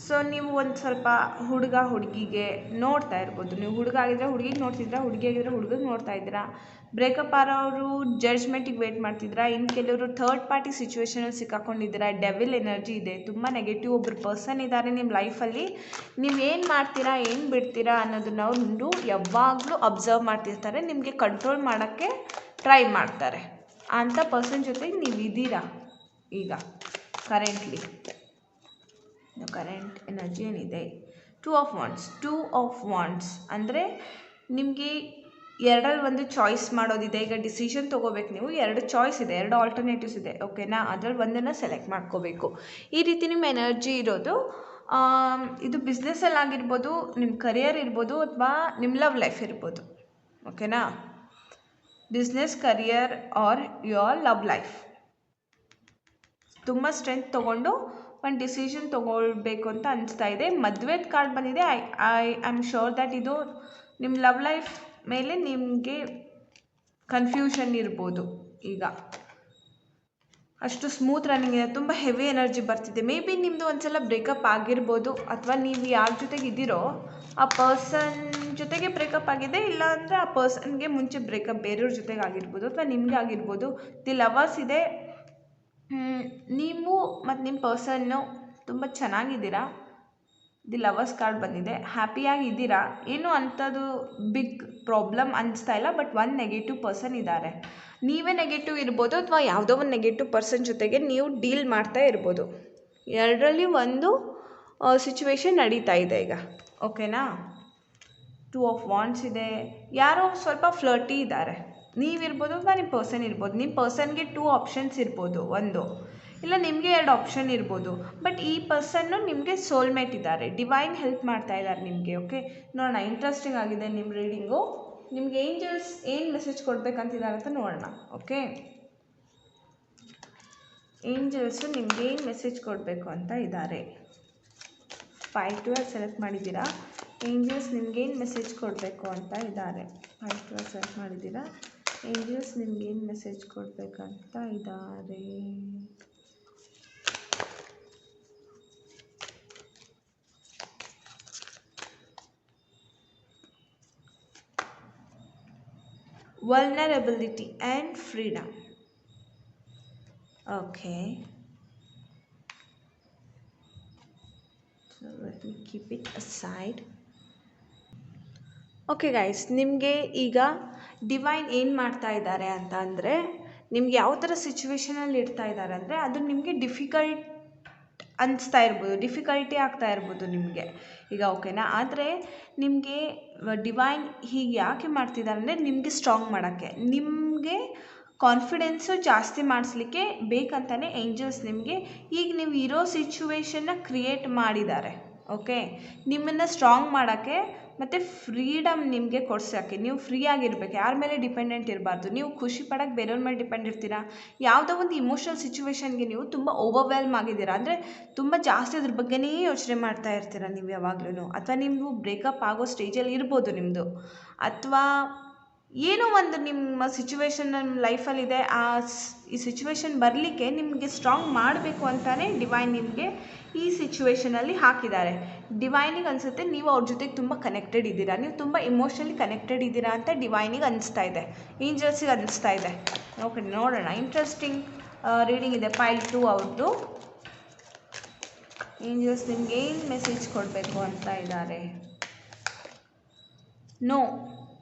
ಸೊ ನೀವು ಒಂದು ಸ್ವಲ್ಪ ಹುಡುಗಿಗೆ ನೋಡ್ತಾ ಇರ್ಬೋದು. ನೀವು ಹುಡುಗ ಆಗಿದ್ರೆ ಹುಡುಗಿಗೆ ನೋಡ್ತಿದ್ದೀರಾ, ಹುಡುಗಿ ಆಗಿದ್ರೆ ಹುಡುಗಿಗೆ ನೋಡ್ತಾ ಇದ್ದೀರಾ. ಬ್ರೇಕಪ್ ಆರೋರು ಜಡ್ಜ್ಮೆಂಟಿಗೆ ವೇಟ್ ಮಾಡ್ತಿದ್ದೀರಾ. ಇನ್ನು ಕೆಲವರು ಥರ್ಡ್ ಪಾರ್ಟಿ ಸಿಚುವೇಶನಲ್ಲಿ ಸಿಕ್ಕಾಕೊಂಡಿದ್ದೀರಾ. ಡೆವಿಲ್ ಎನರ್ಜಿ ಇದೆ, ತುಂಬ ನೆಗೆಟಿವ್ ಒಬ್ಬರು ಪರ್ಸನ್ ಇದ್ದಾರೆ ನಿಮ್ಮ ಲೈಫಲ್ಲಿ. ನೀವು ಏನು ಮಾಡ್ತೀರಾ, ಏನು ಬಿಡ್ತೀರಾ ಅನ್ನೋದನ್ನ ಅವರು ಯಾವಾಗಲೂ ಅಬ್ಸರ್ವ್ ಮಾಡ್ತಿರ್ತಾರೆ. ನಿಮಗೆ ಕಂಟ್ರೋಲ್ ಮಾಡೋಕ್ಕೆ ಟ್ರೈ ಮಾಡ್ತಾರೆ. ಅಂಥ ಪರ್ಸನ್ ಜೊತೆಗೆ ನೀವು ಇದ್ದೀರಾ ಈಗ ಕರೆಂಟ್ಲಿ. ಕರೆಂಟ್ ಎನರ್ಜಿ ಏನಿದೆ? 2 ಆಫ್ ವಾಂಡ್ಸ್ ಅಂದರೆ ನಿಮಗೆ ಎರಡರಲ್ಲಿ ಒಂದು ಚಾಯ್ಸ್ ಮಾಡೋದಿದೆ. ಈಗ ಡಿಸಿಷನ್ ತೊಗೋಬೇಕು ನೀವು. 2 ಚಾಯ್ಸ್ ಇದೆ, 2 ಆಲ್ಟರ್ನೇಟಿವ್ಸ್ ಇದೆ. ಓಕೆನಾ? ಅದರಲ್ಲಿ ಒಂದನ್ನು ಸೆಲೆಕ್ಟ್ ಮಾಡ್ಕೋಬೇಕು. ಈ ರೀತಿ ನಿಮ್ಮ ಎನರ್ಜಿ ಇರೋದು. ಇದು ಬಿಸ್ನೆಸ್ಸಲ್ಲಿ ಆಗಿರ್ಬೋದು, ನಿಮ್ಮ ಕರಿಯರ್ ಇರ್ಬೋದು, ಅಥವಾ ನಿಮ್ಮ ಲವ್ ಲೈಫ್ ಇರ್ಬೋದು. ಓಕೆನಾ? Business, career or your love life. ತುಂಬ ಸ್ಟ್ರೆಂತ್ ತೊಗೊಂಡು ಒಂದು ಡಿಸಿಷನ್ ತೊಗೊಳ್ಬೇಕು ಅಂತ ಅನಿಸ್ತಾ ಇದೆ. ಮದುವೆದು ಕಾರ್ಡ್ ಬಂದಿದೆ. ಐ ಆಮ್ ಶೋರ್ ದ್ಯಾಟ್ ಇದು ನಿಮ್ಮ ಲವ್ ಲೈಫ್ ಮೇಲೆ ನಿಮಗೆ ಕನ್ಫ್ಯೂಷನ್ ಇರ್ಬೋದು. ಈಗ ಅಷ್ಟು ಸ್ಮೂತ್ ರನ್ನಿಂಗ್ ಇದೆ, ತುಂಬ ಹೆವಿ ಎನರ್ಜಿ ಬರ್ತಿದೆ. ಮೇ ಬಿ ನಿಮ್ಮದು ಒಂದ್ಸಲ ಬ್ರೇಕಪ್ ಆಗಿರ್ಬೋದು, ಅಥವಾ ನೀವು ಯಾರ ಜೊತೆಗೆ ಇದ್ದೀರೋ ಆ ಪರ್ಸನ್ ಜೊತೆಗೆ ಬ್ರೇಕಪ್ ಆಗಿದೆ, ಇಲ್ಲ ಅಂದರೆ ಆ ಪರ್ಸನ್ಗೆ ಮುಂಚೆ ಬ್ರೇಕಪ್ ಬೇರೆಯವ್ರ ಜೊತೆಗೆ ಆಗಿರ್ಬೋದು, ಅಥವಾ ನಿಮಗೆ ಆಗಿರ್ಬೋದು. ದಿ ಲವರ್ಸ್ ಇದೆ, ನೀವು ಮತ್ತು ನಿಮ್ಮ ಪರ್ಸನ್ನು ತುಂಬ ಚೆನ್ನಾಗಿದ್ದೀರಾ. ದಿ ಲವರ್ಸ್ ಕಾರ್ಡ್ ಬಂದಿದೆ, ಹ್ಯಾಪಿಯಾಗಿದ್ದೀರಾ, ಏನು ಅಂಥದ್ದು ಬಿಗ್ ಪ್ರಾಬ್ಲಮ್ ಅನಿಸ್ತಾ ಇಲ್ಲ. ಬಟ್ ಒಂದು ನೆಗೆಟಿವ್ ಪರ್ಸನ್ ಇದ್ದಾರೆ, ನೀವೇ ನೆಗೆಟಿವ್ ಇರ್ಬೋದು, ಅಥವಾ ಯಾವುದೋ ಒಂದು ನೆಗೆಟಿವ್ ಪರ್ಸನ್ ಜೊತೆಗೆ ನೀವು ಡೀಲ್ ಮಾಡ್ತಾ ಇರ್ಬೋದು. ಎರಡರಲ್ಲಿ ಒಂದು ಸಿಚುವೇಶನ್ ನಡೀತಾ ಇದೆ ಈಗ, ಓಕೆನಾ. 2 ಆಫ್ ವಾಂಡ್ಸ್ ಇದೆ, ಯಾರೋ ಸ್ವಲ್ಪ ಫ್ಲರ್ಟಿ ಇದ್ದಾರೆ, ನೀವಿರ್ಬೋದು ಅಥವಾ ನಿಮ್ಮ ಪರ್ಸನ್ ಇರ್ಬೋದು. ನಿಮ್ಮ ಪರ್ಸನ್ಗೆ 2 ಆಪ್ಷನ್ಸ್ ಇರ್ಬೋದು, ಒಂದು ಇಲ್ಲ ನಿಮಗೆ 2 ಆಪ್ಷನ್ ಇರ್ಬೋದು. ಬಟ್ ಈ ಪರ್ಸನ್ನು ನಿಮಗೆ ಸೋಲ್ಮೇಟ್ ಇದ್ದಾರೆ, ಡಿವೈನ್ ಹೆಲ್ಪ್ ಮಾಡ್ತಾ ಇದ್ದಾರೆ ನಿಮಗೆ. ಓಕೆ, ನೋಡೋಣ, ಇಂಟ್ರೆಸ್ಟಿಂಗ್ ಆಗಿದೆ ನಿಮ್ಮ ರೀಡಿಂಗು. ನಿಮ್ಗೆ ಏಂಜಲ್ಸ್ ಏನು ಮೆಸೇಜ್ ಕೊಡಬೇಕಂತಿದ್ದಾರೆ ಅಂತ ನೋಡೋಣ. ಓಕೆ, ಏಂಜಲ್ಸು ನಿಮ್ಗೆ ಏನು ಮೆಸೇಜ್ ಕೊಡಬೇಕು ಅಂತ ಇದ್ದಾರೆ. 5-12 ಸೆಲೆಕ್ಟ್ ಮಾಡಿದ್ದೀರಾ. ಏಂಜಲ್ಸ್ ನಿಮ್ಗೇನು ಮೆಸೇಜ್ ಕೊಡಬೇಕು ಅಂತ ಇದ್ದಾರೆ. 5-12 ಸೆಲೆಕ್ಟ್ ಮಾಡಿದ್ದೀರಾ. ಏಂಜಲ್ಸ್ ನಿಮ್ಗೇನು ಮೆಸೇಜ್ ಕೊಡಬೇಕಂತ ಇದ್ದಾರೆ. Vulnerability and freedom. Okay, so let me keep it aside. Okay guys, ನಿಮಗೆ ಈಗ ಡಿವೈನ್ ಏನು ಮಾಡ್ತಾ ಇದ್ದಾರೆ ಅಂತ ಅಂದರೆ, ನಿಮ್ಗೆ ಯಾವ ಥರ ಸಿಚುವೇಶನಲ್ಲಿ ಇಡ್ತಾ ಇದ್ದಾರೆ ಅಂದರೆ, ಅದು ನಿಮಗೆ ಡಿಫಿಕಲ್ಟ್ ಅನಿಸ್ತಾ ಇರ್ಬೋದು, ಡಿಫಿಕಲ್ಟಿ ಆಗ್ತಾ ಇರ್ಬೋದು ನಿಮಗೆ ಈಗ, ಓಕೆನಾ. ಆದರೆ ನಿಮಗೆ ಡಿವೈನ್ ಹೀಗೆ ಯಾಕೆ ಮಾಡ್ತಿದ್ದಾರೆ ಅಂದರೆ, ನಿಮಗೆ ಸ್ಟ್ರಾಂಗ್ ಮಾಡೋಕ್ಕೆ, ನಿಮಗೆ ಕಾನ್ಫಿಡೆನ್ಸು ಜಾಸ್ತಿ ಮಾಡಿಸ್ಲಿಕ್ಕೆ ಬೇಕಂತಲೇ ಏಂಜಲ್ಸ್ ನಿಮಗೆ ಈಗ ನೀವು ಇರೋ ಸಿಚುವೇಶನ್ನ ಕ್ರಿಯೇಟ್ ಮಾಡಿದ್ದಾರೆ. ಓಕೆ, ನಿಮ್ಮನ್ನು ಸ್ಟ್ರಾಂಗ್ ಮಾಡೋಕ್ಕೆ ಮತ್ತು ಫ್ರೀಡಮ್ ನಿಮಗೆ ಕೊಡ್ಸೋಕ್ಕೆ. ನೀವು ಫ್ರೀ ಆಗಿರ್ಬೇಕು, ಯಾರ ಮೇಲೆ ಡಿಪೆಂಡೆಂಟ್ ಇರಬಾರ್ದು. ನೀವು ಖುಷಿ ಪಡೋಕ್ಕೆ ಬೇರೆಯವ್ರ ಮೇಲೆ ಡಿಪೆಂಡ್ ಇರ್ತೀರಾ. ಯಾವುದೋ ಒಂದು ಇಮೋಷನಲ್ ಸಿಚುವೇಶನ್ಗೆ ನೀವು ತುಂಬ ಓವರ್ವೆಲ್ಮ್ ಆಗಿದ್ದೀರಾ ಅಂದರೆ, ತುಂಬ ಜಾಸ್ತಿ ಅದ್ರ ಬಗ್ಗೆನೇ ಯೋಚನೆ ಮಾಡ್ತಾ ಇರ್ತೀರಾ ನೀವು ಯಾವಾಗಲೂ. ಅಥವಾ ನೀವು ಬ್ರೇಕಪ್ ಆಗೋ ಸ್ಟೇಜಲ್ಲಿ ಇರ್ಬೋದು ನಿಮ್ಮದು, ಅಥವಾ ಏನೋ ಒಂದು ನಿಮ್ಮ ಸಿಚುವೇಶನ್ ನಿಮ್ಮ ಲೈಫಲ್ಲಿದೆ. ಈ ಸಿಚುವೇಶನ್ ಬರಲಿಕ್ಕೆ ನಿಮಗೆ ಸ್ಟ್ರಾಂಗ್ ಮಾಡಬೇಕು ಅಂತಲೇ ಡಿವೈನ್ ನಿಮಗೆ ಈ ಸಿಚುವೇಶನಲ್ಲಿ ಹಾಕಿದ್ದಾರೆ. ಡಿವೈನಿಗೆ ಅನಿಸುತ್ತೆ ನೀವು ಅವ್ರ ಜೊತೆಗೆ ತುಂಬ ಕನೆಕ್ಟೆಡ್ ಇದ್ದೀರಾ, ನೀವು ತುಂಬ ಇಮೋಷ್ನಲಿ ಕನೆಕ್ಟೆಡ್ ಇದ್ದೀರಾ ಅಂತ ಡಿವೈನಿಗೆ ಅನಿಸ್ತಾ ಇದೆ, ಏಂಜಲ್ಸಿಗೆ ಅನಿಸ್ತಾ ಇದೆ. ಓಕೆ, ನೋಡೋಣ, ಇಂಟ್ರೆಸ್ಟಿಂಗ್ ರೀಡಿಂಗ್ ಇದೆ. ಪೈಲ್ 2 ಅವ್ರದ್ದು. ಏಂಜಲ್ಸ್ ನಿಮ್ಗೆ ಏನು ಮೆಸೇಜ್ ಕೊಡಬೇಕು ಅಂತ ಇದ್ದಾರೆ. ನೋ,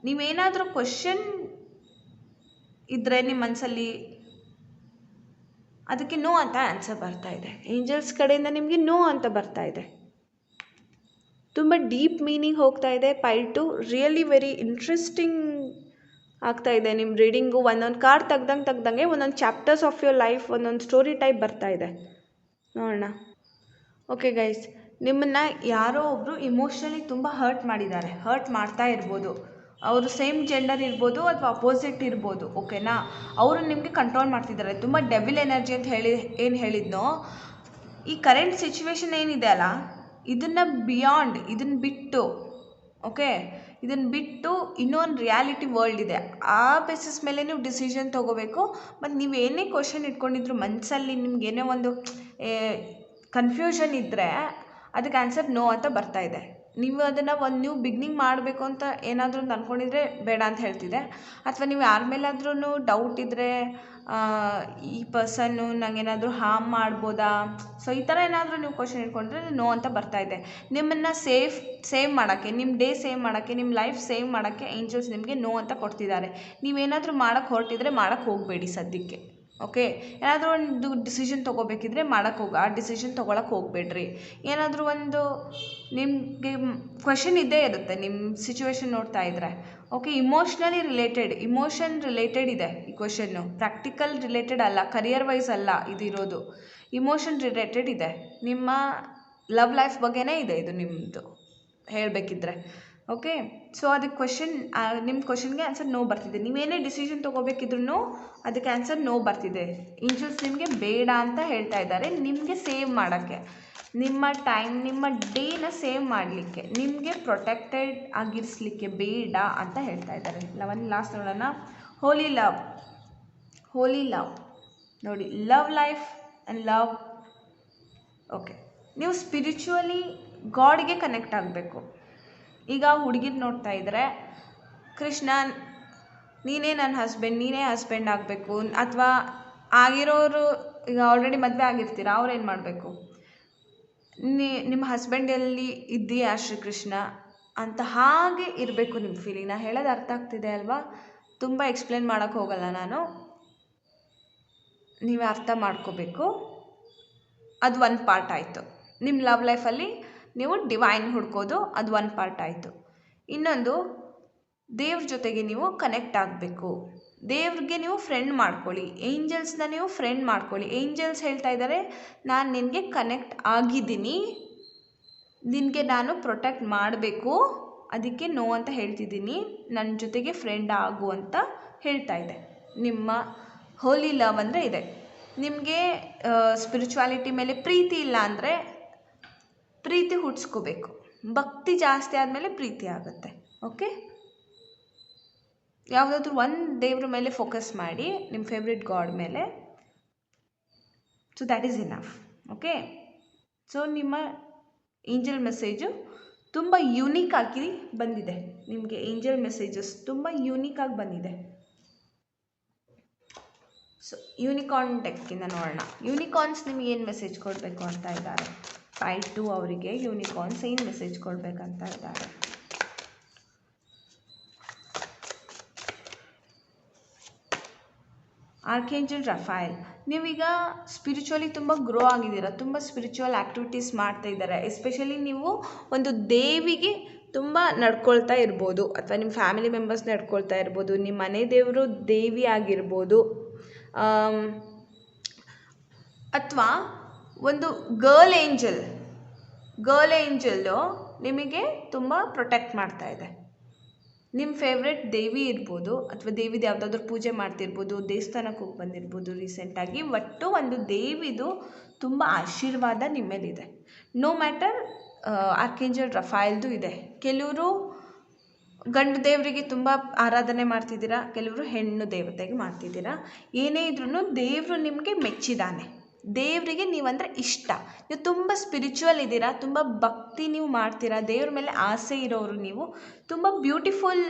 ನೀವೇನಾದರೂ ಕ್ವಶನ್ ಇದ್ದರೆ ನಿಮ್ಮ ಮನಸ್ಸಲ್ಲಿ, ಅದಕ್ಕೆ ನೋ ಅಂತ ಆನ್ಸರ್ ಬರ್ತಾ ಇದೆ. ಏಂಜಲ್ಸ್ ಕಡೆಯಿಂದ ನಿಮಗೆ ನೋ ಅಂತ ಬರ್ತಾ ಇದೆ. ತುಂಬ ಡೀಪ್ ಮೀನಿಂಗ್ ಹೋಗ್ತಾ ಇದೆ. ಪೈಲ್ 2 ರಿಯಲಿ ವೆರಿ ಇಂಟ್ರೆಸ್ಟಿಂಗ್ ಆಗ್ತಾ ಇದೆ ನಿಮ್ಮ ರೀಡಿಂಗು. ಒಂದೊಂದು ಕಾರ್ಡ್ ತೆಗ್ದಂಗೆ ಒಂದೊಂದು ಚಾಪ್ಟರ್ಸ್ ಆಫ್ ಯುವರ್ ಲೈಫ್, ಒಂದೊಂದು ಸ್ಟೋರಿ ಟೈಪ್ ಬರ್ತಾ ಇದೆ. ನೋಡೋಣ. ಓಕೆ ಗೈಸ್, ನಿಮ್ಮನ್ನು ಯಾರೋ ಒಬ್ಬರು ಇಮೋಷ್ನಲಿ ತುಂಬ ಹರ್ಟ್ ಮಾಡಿದ್ದಾರೆ, ಹರ್ಟ್ ಮಾಡ್ತಾ ಇರ್ಬೋದು. ಅವರು ಸೇಮ್ ಜೆಂಡರ್ ಇರ್ಬೋದು ಅಥವಾ ಅಪೋಸಿಟ್ ಇರ್ಬೋದು, ಓಕೆನಾ. ಅವರು ನಿಮಗೆ ಕಂಟ್ರೋಲ್ ಮಾಡ್ತಿದ್ದಾರೆ. ತುಂಬ ಡೆವಿಲ್ ಎನರ್ಜಿ ಅಂತ ಏನು ಹೇಳಿದ್ನೋ, ಈ ಕರೆಂಟ್ ಸಿಚುವೇಶನ್ ಏನಿದೆ ಅಲ್ಲ, ಇದನ್ನು ಬಿಯಾಂಡ್, ಇದನ್ನು ಬಿಟ್ಟು, ಓಕೆ, ಇದನ್ನು ಬಿಟ್ಟು ಇನ್ನೊಂದು ರಿಯಾಲಿಟಿ ವರ್ಲ್ಡ್ ಇದೆ. ಆ ಬೇಸಿಸ್ ಮೇಲೆ ನೀವು ಡಿಸಿಷನ್ ತೊಗೋಬೇಕು. ಮತ್ತು ನೀವು ಏನೇ ಕ್ವಶನ್ ಇಟ್ಕೊಂಡಿದ್ರು ಮನಸ್ಸಲ್ಲಿ, ನಿಮ್ಗೇನೇ ಒಂದು ಕನ್ಫ್ಯೂಷನ್ ಇದ್ದರೆ ಅದಕ್ಕೆ ಆನ್ಸರ್ ನೋ ಅಂತ ಬರ್ತಾ ಇದೆ. ನೀವು ಅದನ್ನು ಒಂದು ನ್ಯೂ ಬಿಗ್ನಿಂಗ್ ಮಾಡಬೇಕು ಅಂತ ಏನಾದರೂ ಅಂತ ಅಂದ್ಕೊಂಡಿದ್ರೆ ಬೇಡ ಅಂತ ಹೇಳ್ತಿದೆ. ಅಥವಾ ನೀವು ಯಾರ ಮೇಲಾದ್ರೂ ಡೌಟ್ ಇದ್ದರೆ, ಈ ಪರ್ಸನ್ನು ನನಗೇನಾದರೂ ಹಾರ್ಮ್ ಮಾಡ್ಬೋದಾ, ಸೊ ಈ ಥರ ಏನಾದರೂ ನೀವು ಕ್ವಶನ್ ಇಟ್ಕೊಂಡ್ರೆ ನೋ ಅಂತ ಬರ್ತಾ ಇದೆ. ನಿಮ್ಮನ್ನು ಸೇವ್ ಮಾಡೋಕ್ಕೆ, ನಿಮ್ಮ ಡೇ ಸೇವ್ ಮಾಡೋಕ್ಕೆ, ನಿಮ್ಮ ಲೈಫ್ ಸೇವ್ ಮಾಡೋಕ್ಕೆ ಏಂಜಲ್ಸ್ ನಿಮಗೆ ನೋ ಅಂತ ಕೊಡ್ತಿದ್ದಾರೆ. ನೀವೇನಾದರೂ ಮಾಡೋಕ್ಕೆ ಹೊರಟಿದ್ರೆ ಮಾಡೋಕ್ಕೆ ಹೋಗಬೇಡಿ ಸದ್ಯಕ್ಕೆ. ಓಕೆ, ಏನಾದರೂ ಒಂದು ಡಿಸಿಷನ್ ತೊಗೋಬೇಕಿದ್ರೆ ಮಾಡೋಕ್ಕೆ ಆ ಡಿಸಿಷನ್ ತೊಗೊಳಕ್ಕೆ ಹೋಗಬೇಡ್ರಿ. ಏನಾದರೂ ಒಂದು ನಿಮಗೆ ಕ್ವೆಶನ್ ಇದ್ದೇ ಇರುತ್ತೆ ನಿಮ್ಮ ಸಿಚುವೇಶನ್ ನೋಡ್ತಾ ಇದ್ದರೆ. ಓಕೆ, ಇಮೋಷನ್ ರಿಲೇಟೆಡ್ ಇದೆ ಈ ಕ್ವೆಶನ್ನು, ಪ್ರಾಕ್ಟಿಕಲ್ ರಿಲೇಟೆಡ್ ಅಲ್ಲ, ಕರಿಯರ್ ವೈಸ್ ಅಲ್ಲ ಇದಿರೋದು, ಇಮೋಷನ್ ರಿಲೇಟೆಡ್ ಇದೆ. ನಿಮ್ಮ ಲವ್ ಲೈಫ್ ಬಗ್ಗೆನೇ ಇದೆ ಇದು ನಿಮ್ಮದು ಹೇಳಬೇಕಿದ್ರೆ. ಓಕೆ, ಸೊ ಅದಕ್ಕೆ ನಿಮ್ಮ ಕ್ವೆಶನ್ಗೆ ಆನ್ಸರ್ ನೋ ಬರ್ತಿದೆ. ನೀವೇನೇ ಡಿಸಿಷನ್ ತೊಗೋಬೇಕಿದ್ರು ಅದಕ್ಕೆ ಆನ್ಸರ್ ನೋ ಬರ್ತಿದೆ. ಏಂಜಲ್ಸ್ ನಿಮಗೆ ಬೇಡ ಅಂತ ಹೇಳ್ತಾ ಇದ್ದಾರೆ, ನಿಮಗೆ ಸೇವ್ ಮಾಡೋಕ್ಕೆ. ನಿಮ್ಮ ಟೈಮ್, ನಿಮ್ಮ ಡೇನ ಸೇವ್ ಮಾಡಲಿಕ್ಕೆ, ನಿಮಗೆ ಪ್ರೊಟೆಕ್ಟೆಡ್ ಆಗಿರಿಸಲಿಕ್ಕೆ ಬೇಡ ಅಂತ ಹೇಳ್ತಾ ಇದ್ದಾರೆ. ಲಾಸ್ಟ್ ನೋಡೋಣ. ಹೋಲಿ ಲವ್. ಹೋಲಿ ಲವ್ ನೋಡಿ, love life and love. Okay, ನೀವು ಸ್ಪಿರಿಚುವಲಿ ಗಾಡ್ಗೆ ಕನೆಕ್ಟ್ ಆಗಬೇಕು. ಈಗ ಹುಡುಗಿರು ನೋಡ್ತಾ ಇದ್ದರೆ, ಕೃಷ್ಣ ನೀನೇ ನನ್ನ ಹಸ್ಬೆಂಡ್, ನೀನೇ ಹಸ್ಬೆಂಡ್ ಆಗಬೇಕು, ಅಥವಾ ಆಗಿರೋರು ಈಗ ಆಲ್ರೆಡಿ ಮದುವೆ ಆಗಿರ್ತೀರ, ಅವ್ರೇನು ಮಾಡಬೇಕು, ನಿಮ್ಮ ಹಸ್ಬೆಂಡಲ್ಲಿ ಇದ್ದೀಯಾ ಶ್ರೀಕೃಷ್ಣ ಅಂತ ಹಾಗೆ ಇರಬೇಕು ನಿಮ್ಮ ಫೀಲಿಂಗ್. ನಾನು ಹೇಳೋದು ಅರ್ಥ ಆಗ್ತಿದೆ ಅಲ್ವಾ? ತುಂಬ ಎಕ್ಸ್ಪ್ಲೇನ್ ಮಾಡೋಕ್ಕೆ ಹೋಗಲ್ಲ ನಾನು, ನೀವೇ ಅರ್ಥ ಮಾಡ್ಕೋಬೇಕು. ಅದು ಒಂದು ಪಾರ್ಟ್ ಆಯಿತು. ನಿಮ್ಮ ಲವ್ ಲೈಫಲ್ಲಿ ನೀವು ಡಿವೈನ್ ಹುಡ್ಕೋದು, ಅದು ಒಂದು ಪಾರ್ಟ್ ಆಯಿತು. ಇನ್ನೊಂದು, ದೇವ್ರ ಜೊತೆಗೆ ನೀವು ಕನೆಕ್ಟ್ ಆಗಬೇಕು. ದೇವ್ರಿಗೆ ನೀವು ಫ್ರೆಂಡ್ ಮಾಡ್ಕೊಳ್ಳಿ, ಏಂಜಲ್ಸ್ನ ನೀವು ಫ್ರೆಂಡ್ ಮಾಡ್ಕೊಳ್ಳಿ. ಏಂಜಲ್ಸ್ ಹೇಳ್ತಾ ಇದ್ದಾರೆ, ನಾನು ನಿನಗೆ ಕನೆಕ್ಟ್ ಆಗಿದ್ದೀನಿ, ನಿನಗೆ ನಾನು ಪ್ರೊಟೆಕ್ಟ್ ಮಾಡಬೇಕು, ಅದಕ್ಕೆ ನೋ ಅಂತ ಹೇಳ್ತಿದ್ದೀನಿ, ನನ್ನ ಜೊತೆಗೆ ಫ್ರೆಂಡ್ ಆಗು ಅಂತ ಹೇಳ್ತಾ ಇದೆ. ನಿಮ್ಮ ಹೋಲಿ ಲವ್ ಅಂದರೆ ಇದೆ. ನಿಮಗೆ ಸ್ಪಿರಿಚುವಾಲಿಟಿ ಮೇಲೆ ಪ್ರೀತಿ ಇಲ್ಲ ಅಂದರೆ ಪ್ರೀತಿ ಹುಟ್ಟಿಸ್ಕೋಬೇಕು. ಭಕ್ತಿ ಜಾಸ್ತಿ ಆದಮೇಲೆ ಪ್ರೀತಿ ಆಗುತ್ತೆ. ಓಕೆ, ಯಾವುದಾದ್ರೂ ಒಂದು ದೇವ್ರ ಮೇಲೆ ಫೋಕಸ್ ಮಾಡಿ, ನಿಮ್ಮ ಫೇವ್ರೆಟ್ ಗಾಡ್ ಮೇಲೆ. So that is enough. Okay, so ನಿಮ್ಮ ಏಂಜಲ್ ಮೆಸೇಜು ತುಂಬ ಯೂನಿಕ್ ಆಗಿ ಬಂದಿದೆ. ನಿಮಗೆ ಏಂಜಲ್ ಮೆಸೇಜಸ್ ತುಂಬ ಯೂನಿಕ್ ಆಗಿ ಬಂದಿದೆ. ಸೊ ಯೂನಿಕಾರ್ನ್ ಡೆಕ್ಕಿಂದ ನೋಡೋಣ. ಯೂನಿಕಾರ್ನ್ಸ್ ನಿಮಗೆ ಏನು ಮೆಸೇಜ್ ಕೊಡಬೇಕು ಅಂತ ಇದ್ದಾರೆ? 5-2 ಅವರಿಗೆ ಯೂನಿಕಾರ್ನ್ಸ್ ಏನು ಮೆಸೇಜ್ ಕೊಡಬೇಕಂತ ಇದ್ದಾರೆ? ಆರ್ಕೇಂಜಲ್ ರಫಾಯಲ್. ನೀವೀಗ ಸ್ಪಿರಿಚುವಲಿ ತುಂಬ ಗ್ರೋ ಆಗಿದ್ದೀರಾ, ತುಂಬ ಸ್ಪಿರಿಚುವಲ್ ಆ್ಯಕ್ಟಿವಿಟೀಸ್ ಮಾಡ್ತಾ ಇದ್ದಾರೆ. ಎಸ್ಪೆಷಲಿ ನೀವು ಒಂದು ದೇವಿಗೆ ತುಂಬ ನಡ್ಕೊಳ್ತಾ ಇರ್ಬೋದು, ಅಥವಾ ನಿಮ್ಮ ಫ್ಯಾಮಿಲಿ ಮೆಂಬರ್ಸ್ ನಡ್ಕೊಳ್ತಾ ಇರ್ಬೋದು, ನಿಮ್ಮ ಮನೆ ದೇವರು ದೇವಿ ಆಗಿರ್ಬೋದು, ಅಥವಾ ಒಂದು ಗರ್ಲ್ ಏಂಜಲ್ಲು ನಿಮಗೆ ತುಂಬ ಪ್ರೊಟೆಕ್ಟ್ ಮಾಡ್ತಾ ಇದೆ. ನಿಮ್ಮ ಫೇವ್ರೆಟ್ ದೇವಿ ಇರ್ಬೋದು, ಅಥವಾ ದೇವಿದು ಯಾವುದಾದ್ರೂ ಪೂಜೆ ಮಾಡ್ತಿರ್ಬೋದು, ದೇವಸ್ಥಾನಕ್ಕೆ ಹೋಗಿ ಬಂದಿರ್ಬೋದು ರೀಸೆಂಟಾಗಿ. ಒಟ್ಟು ಒಂದು ದೇವಿದು ತುಂಬ ಆಶೀರ್ವಾದ ನಿಮ್ಮ ಮೇಲಿದೆ. ನೋ ಮ್ಯಾಟರ್ ಆರ್ಕೇಂಜಲ್ ರಫಾಯಲ್ದು ಇದೆ. ಕೆಲವರು ಗಂಡು ದೇವರಿಗೆ ತುಂಬ ಆರಾಧನೆ ಮಾಡ್ತಿದ್ದೀರಾ, ಕೆಲವರು ಹೆಣ್ಣು ದೇವತೆಗೆ ಮಾಡ್ತಿದ್ದೀರಾ. ಏನೇ ಇದ್ರೂ ದೇವರು ನಿಮಗೆ ಮೆಚ್ಚಿದ್ದಾನೆ. ದೇವರಿಗೆ ನೀವಂದರೆ ಇಷ್ಟ, ನೀವು ತುಂಬ ಸ್ಪಿರಿಚುವಲ್ ಇದ್ದೀರಾ, ತುಂಬ ಭಕ್ತಿ ನೀವು ಮಾಡ್ತೀರಾ, ದೇವ್ರ ಮೇಲೆ ಆಸೆ ಇರೋರು ನೀವು. ತುಂಬ ಬ್ಯೂಟಿಫುಲ್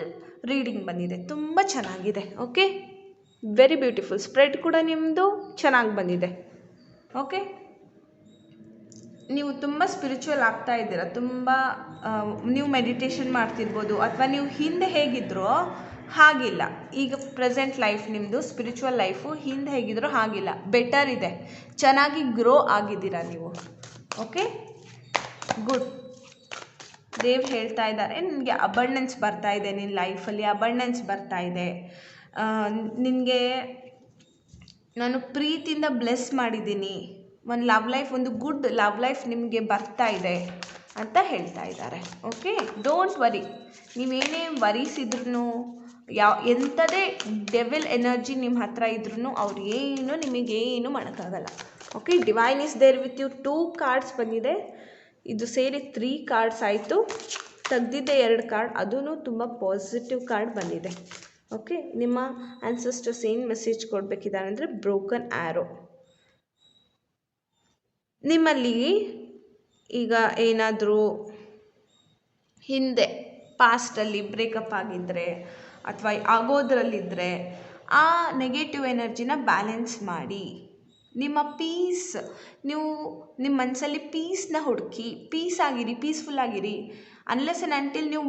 ರೀಡಿಂಗ್ ಬಂದಿದೆ, ತುಂಬ ಚೆನ್ನಾಗಿದೆ. Okay, very beautiful. ಸ್ಪ್ರೆಡ್ ಕೂಡ ನಿಮ್ಮದು ಚೆನ್ನಾಗಿ ಬಂದಿದೆ. ಓಕೆ, ನೀವು ತುಂಬ ಸ್ಪಿರಿಚುವಲ್ ಆಗ್ತಾ ಇದ್ದೀರಾ, ತುಂಬ ನೀವು ಮೆಡಿಟೇಷನ್ ಮಾಡ್ತಿರ್ಬೋದು, ಅಥವಾ ನೀವು ಹಿಂದೆ ಹೇಗಿದ್ರೋ ಹಾಗಿಲ್ಲ. ಈಗ ಪ್ರೆಸೆಂಟ್ ಲೈಫ್ ನಿಮ್ಮದು ಸ್ಪಿರಿಚುವಲ್ ಲೈಫು ಹಿಂದೆ ಹೇಗಿದ್ರೋ ಹಾಗಿಲ್ಲ, ಬೆಟರ್ ಇದೆ, ಚೆನ್ನಾಗಿ ಗ್ರೋ ಆಗಿದ್ದೀರಾ ನೀವು. Okay, good. ದೇವ್ ಹೇಳ್ತಾ ಇದ್ದಾರೆ, ನಿನಗೆ ಅಬಂಡೆನ್ಸ್ ಬರ್ತಾ ಇದೆ, ನಿನ್ನ ಲೈಫಲ್ಲಿ ಅಬಂಡೆನ್ಸ್ ಬರ್ತಾ ಇದೆ, ನಿನಗೆ ನಾನು ಪ್ರೀತಿಯಿಂದ ಬ್ಲೆಸ್ ಮಾಡಿದ್ದೀನಿ, ಒಂದು ಲವ್ ಲೈಫ್, ಒಂದು ಗುಡ್ ಲವ್ ಲೈಫ್ ನಿಮಗೆ ಬರ್ತಾ ಇದೆ ಅಂತ ಹೇಳ್ತಾ ಇದ್ದಾರೆ. Okay, don't worry. ನೀವೇನೇ ವರೀಸಿದ್ರೂ, ಎಂಥದೇ ಡೆವಿಲ್ ಎನರ್ಜಿ ನಿಮ್ಮ ಹತ್ರ ಇದ್ರೂ ಅವ್ರು ಏನು ನಿಮಗೇನು ಮಾಡೋಕ್ಕಾಗಲ್ಲ. Okay, divine is there with you. 2 cards ಬಂದಿದೆ, ಇದು ಸೇರಿ 3 ಕಾರ್ಡ್ಸ್ ಆಯಿತು. ತೆಗ್ದಿದ್ದೆ 2 ಕಾರ್ಡ್, ಅದೂ ತುಂಬ ಪಾಸಿಟಿವ್ ಕಾರ್ಡ್ ಬಂದಿದೆ. ಓಕೆ, ನಿಮ್ಮ ಆನ್ಸೆಸ್ಟರ್ಸ್ ಏನು ಮೆಸೇಜ್ ಕೊಡಬೇಕಿದ್ದಾರೆ ಅಂದರೆ ಬ್ರೋಕನ್ ಆ್ಯರೋ. ನಿಮ್ಮಲ್ಲಿ ಈಗ ಏನಾದರೂ ಹಿಂದೆ ಪಾಸ್ಟಲ್ಲಿ ಬ್ರೇಕಪ್ ಆಗಿದ್ದರೆ ಅಥವಾ ಆಗೋದ್ರಲ್ಲಿದ್ದರೆ ಆ ನೆಗೆಟಿವ್ ಎನರ್ಜಿನ ಬ್ಯಾಲೆನ್ಸ್ ಮಾಡಿ. ನಿಮ್ಮ ಪೀಸ್, ನೀವು ನಿಮ್ಮ ಮನಸ್ಸಲ್ಲಿ ಪೀಸ್ನ ಹುಡುಕಿ, ಪೀಸ್ ಆಗಿರಿ, ಪೀಸ್ಫುಲ್ ಆಗಿರಿ. ಅನ್ಲೆಸ್ ಆ್ಯಂಡ್ ಅಂಟಿಲ್ ನೀವು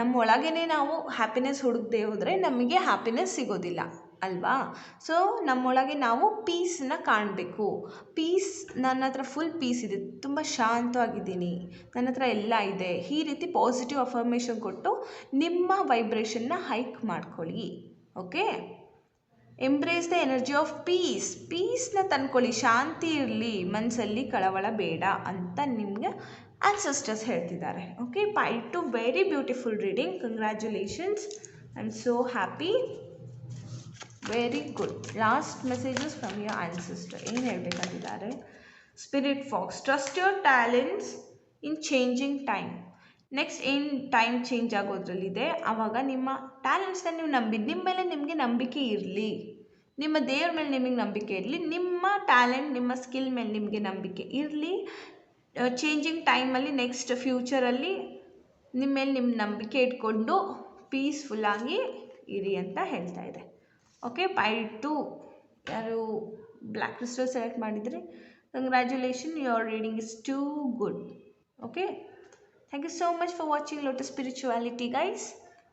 ನಮ್ಮ ಒಳಗೇ ನಾವು ಹ್ಯಾಪಿನೆಸ್ ಹುಡುಕದೆ ಹೋದರೆ ನಮಗೆ ಹ್ಯಾಪಿನೆಸ್ ಸಿಗೋದಿಲ್ಲ ಅಲ್ವಾ? ಸೊ ನಮ್ಮೊಳಗೆ ನಾವು ಪೀಸನ್ನ ಕಾಣಬೇಕು. ಪೀಸ್, ನನ್ನ ಹತ್ರ ಫುಲ್ ಪೀಸ್ ಇದೆ, ತುಂಬ ಶಾಂತವಾಗಿದ್ದೀನಿ, ನನ್ನ ಹತ್ರ ಎಲ್ಲ ಇದೆ, ಈ ರೀತಿ ಪಾಸಿಟಿವ್ ಅಫರ್ಮೇಷನ್ ಕೊಟ್ಟು ನಿಮ್ಮ ವೈಬ್ರೇಷನ್ನ ಹೈಕ್ ಮಾಡ್ಕೊಳ್ಳಿ. Okay, embrace the energy of peace. ಪೀಸ್ನ ತಂದ್ಕೊಳ್ಳಿ, ಶಾಂತಿ ಇರಲಿ, ಮನಸ್ಸಲ್ಲಿ ಕಳವಳ ಬೇಡ ಅಂತ ನಿಮಗೆ ಆನ್ಸೆಸ್ಟರ್ಸ್ ಹೇಳ್ತಿದ್ದಾರೆ. Okay, 5-2 very beautiful reading. Congratulations, I am so happy. Very good. Last messages from your ancestor ಏನು ಹೇಳಬೇಕಾಗಿದ್ದಾರೆ? Spirit fox, trust your talents in changing time. Next ಏನು ಟೈಮ್ ಚೇಂಜ್ ಆಗೋದ್ರಲ್ಲಿದೆ, ಆವಾಗ ನಿಮ್ಮ ಟ್ಯಾಲೆಂಟ್ಸ್ನ ನೀವು ನಂಬಿದ್ದು, ನಿಮ್ಮ ಮೇಲೆ ನಿಮಗೆ ನಂಬಿಕೆ ಇರಲಿ, ನಿಮ್ಮ ದೇವ್ರ ಮೇಲೆ ನಿಮಗೆ ನಂಬಿಕೆ ಇರಲಿ, ನಿಮ್ಮ ಟ್ಯಾಲೆಂಟ್ ನಿಮ್ಮ ಸ್ಕಿಲ್ ಮೇಲೆ ನಿಮಗೆ ನಂಬಿಕೆ ಇರಲಿ. ಚೇಂಜಿಂಗ್ ಟೈಮಲ್ಲಿ ನೆಕ್ಸ್ಟ್ ಫ್ಯೂಚರಲ್ಲಿ ನಿಮ್ಮ ಮೇಲೆ ನಿಮ್ಮ ನಂಬಿಕೆ ಇಟ್ಕೊಂಡು ಪೀಸ್ಫುಲ್ಲಾಗಿ ಇರಿ ಅಂತ ಹೇಳ್ತಾ ಇದೆ. ಓಕೆ, ಪೈಲ್ 2 ಯಾರು ಬ್ಲ್ಯಾಕ್ ಕ್ರಿಸ್ಟಲ್ ಸೆಲೆಕ್ಟ್ ಮಾಡಿದರೆ congratulation, your reading is too good. Okay, thank you so much for watching lotus spirituality guys.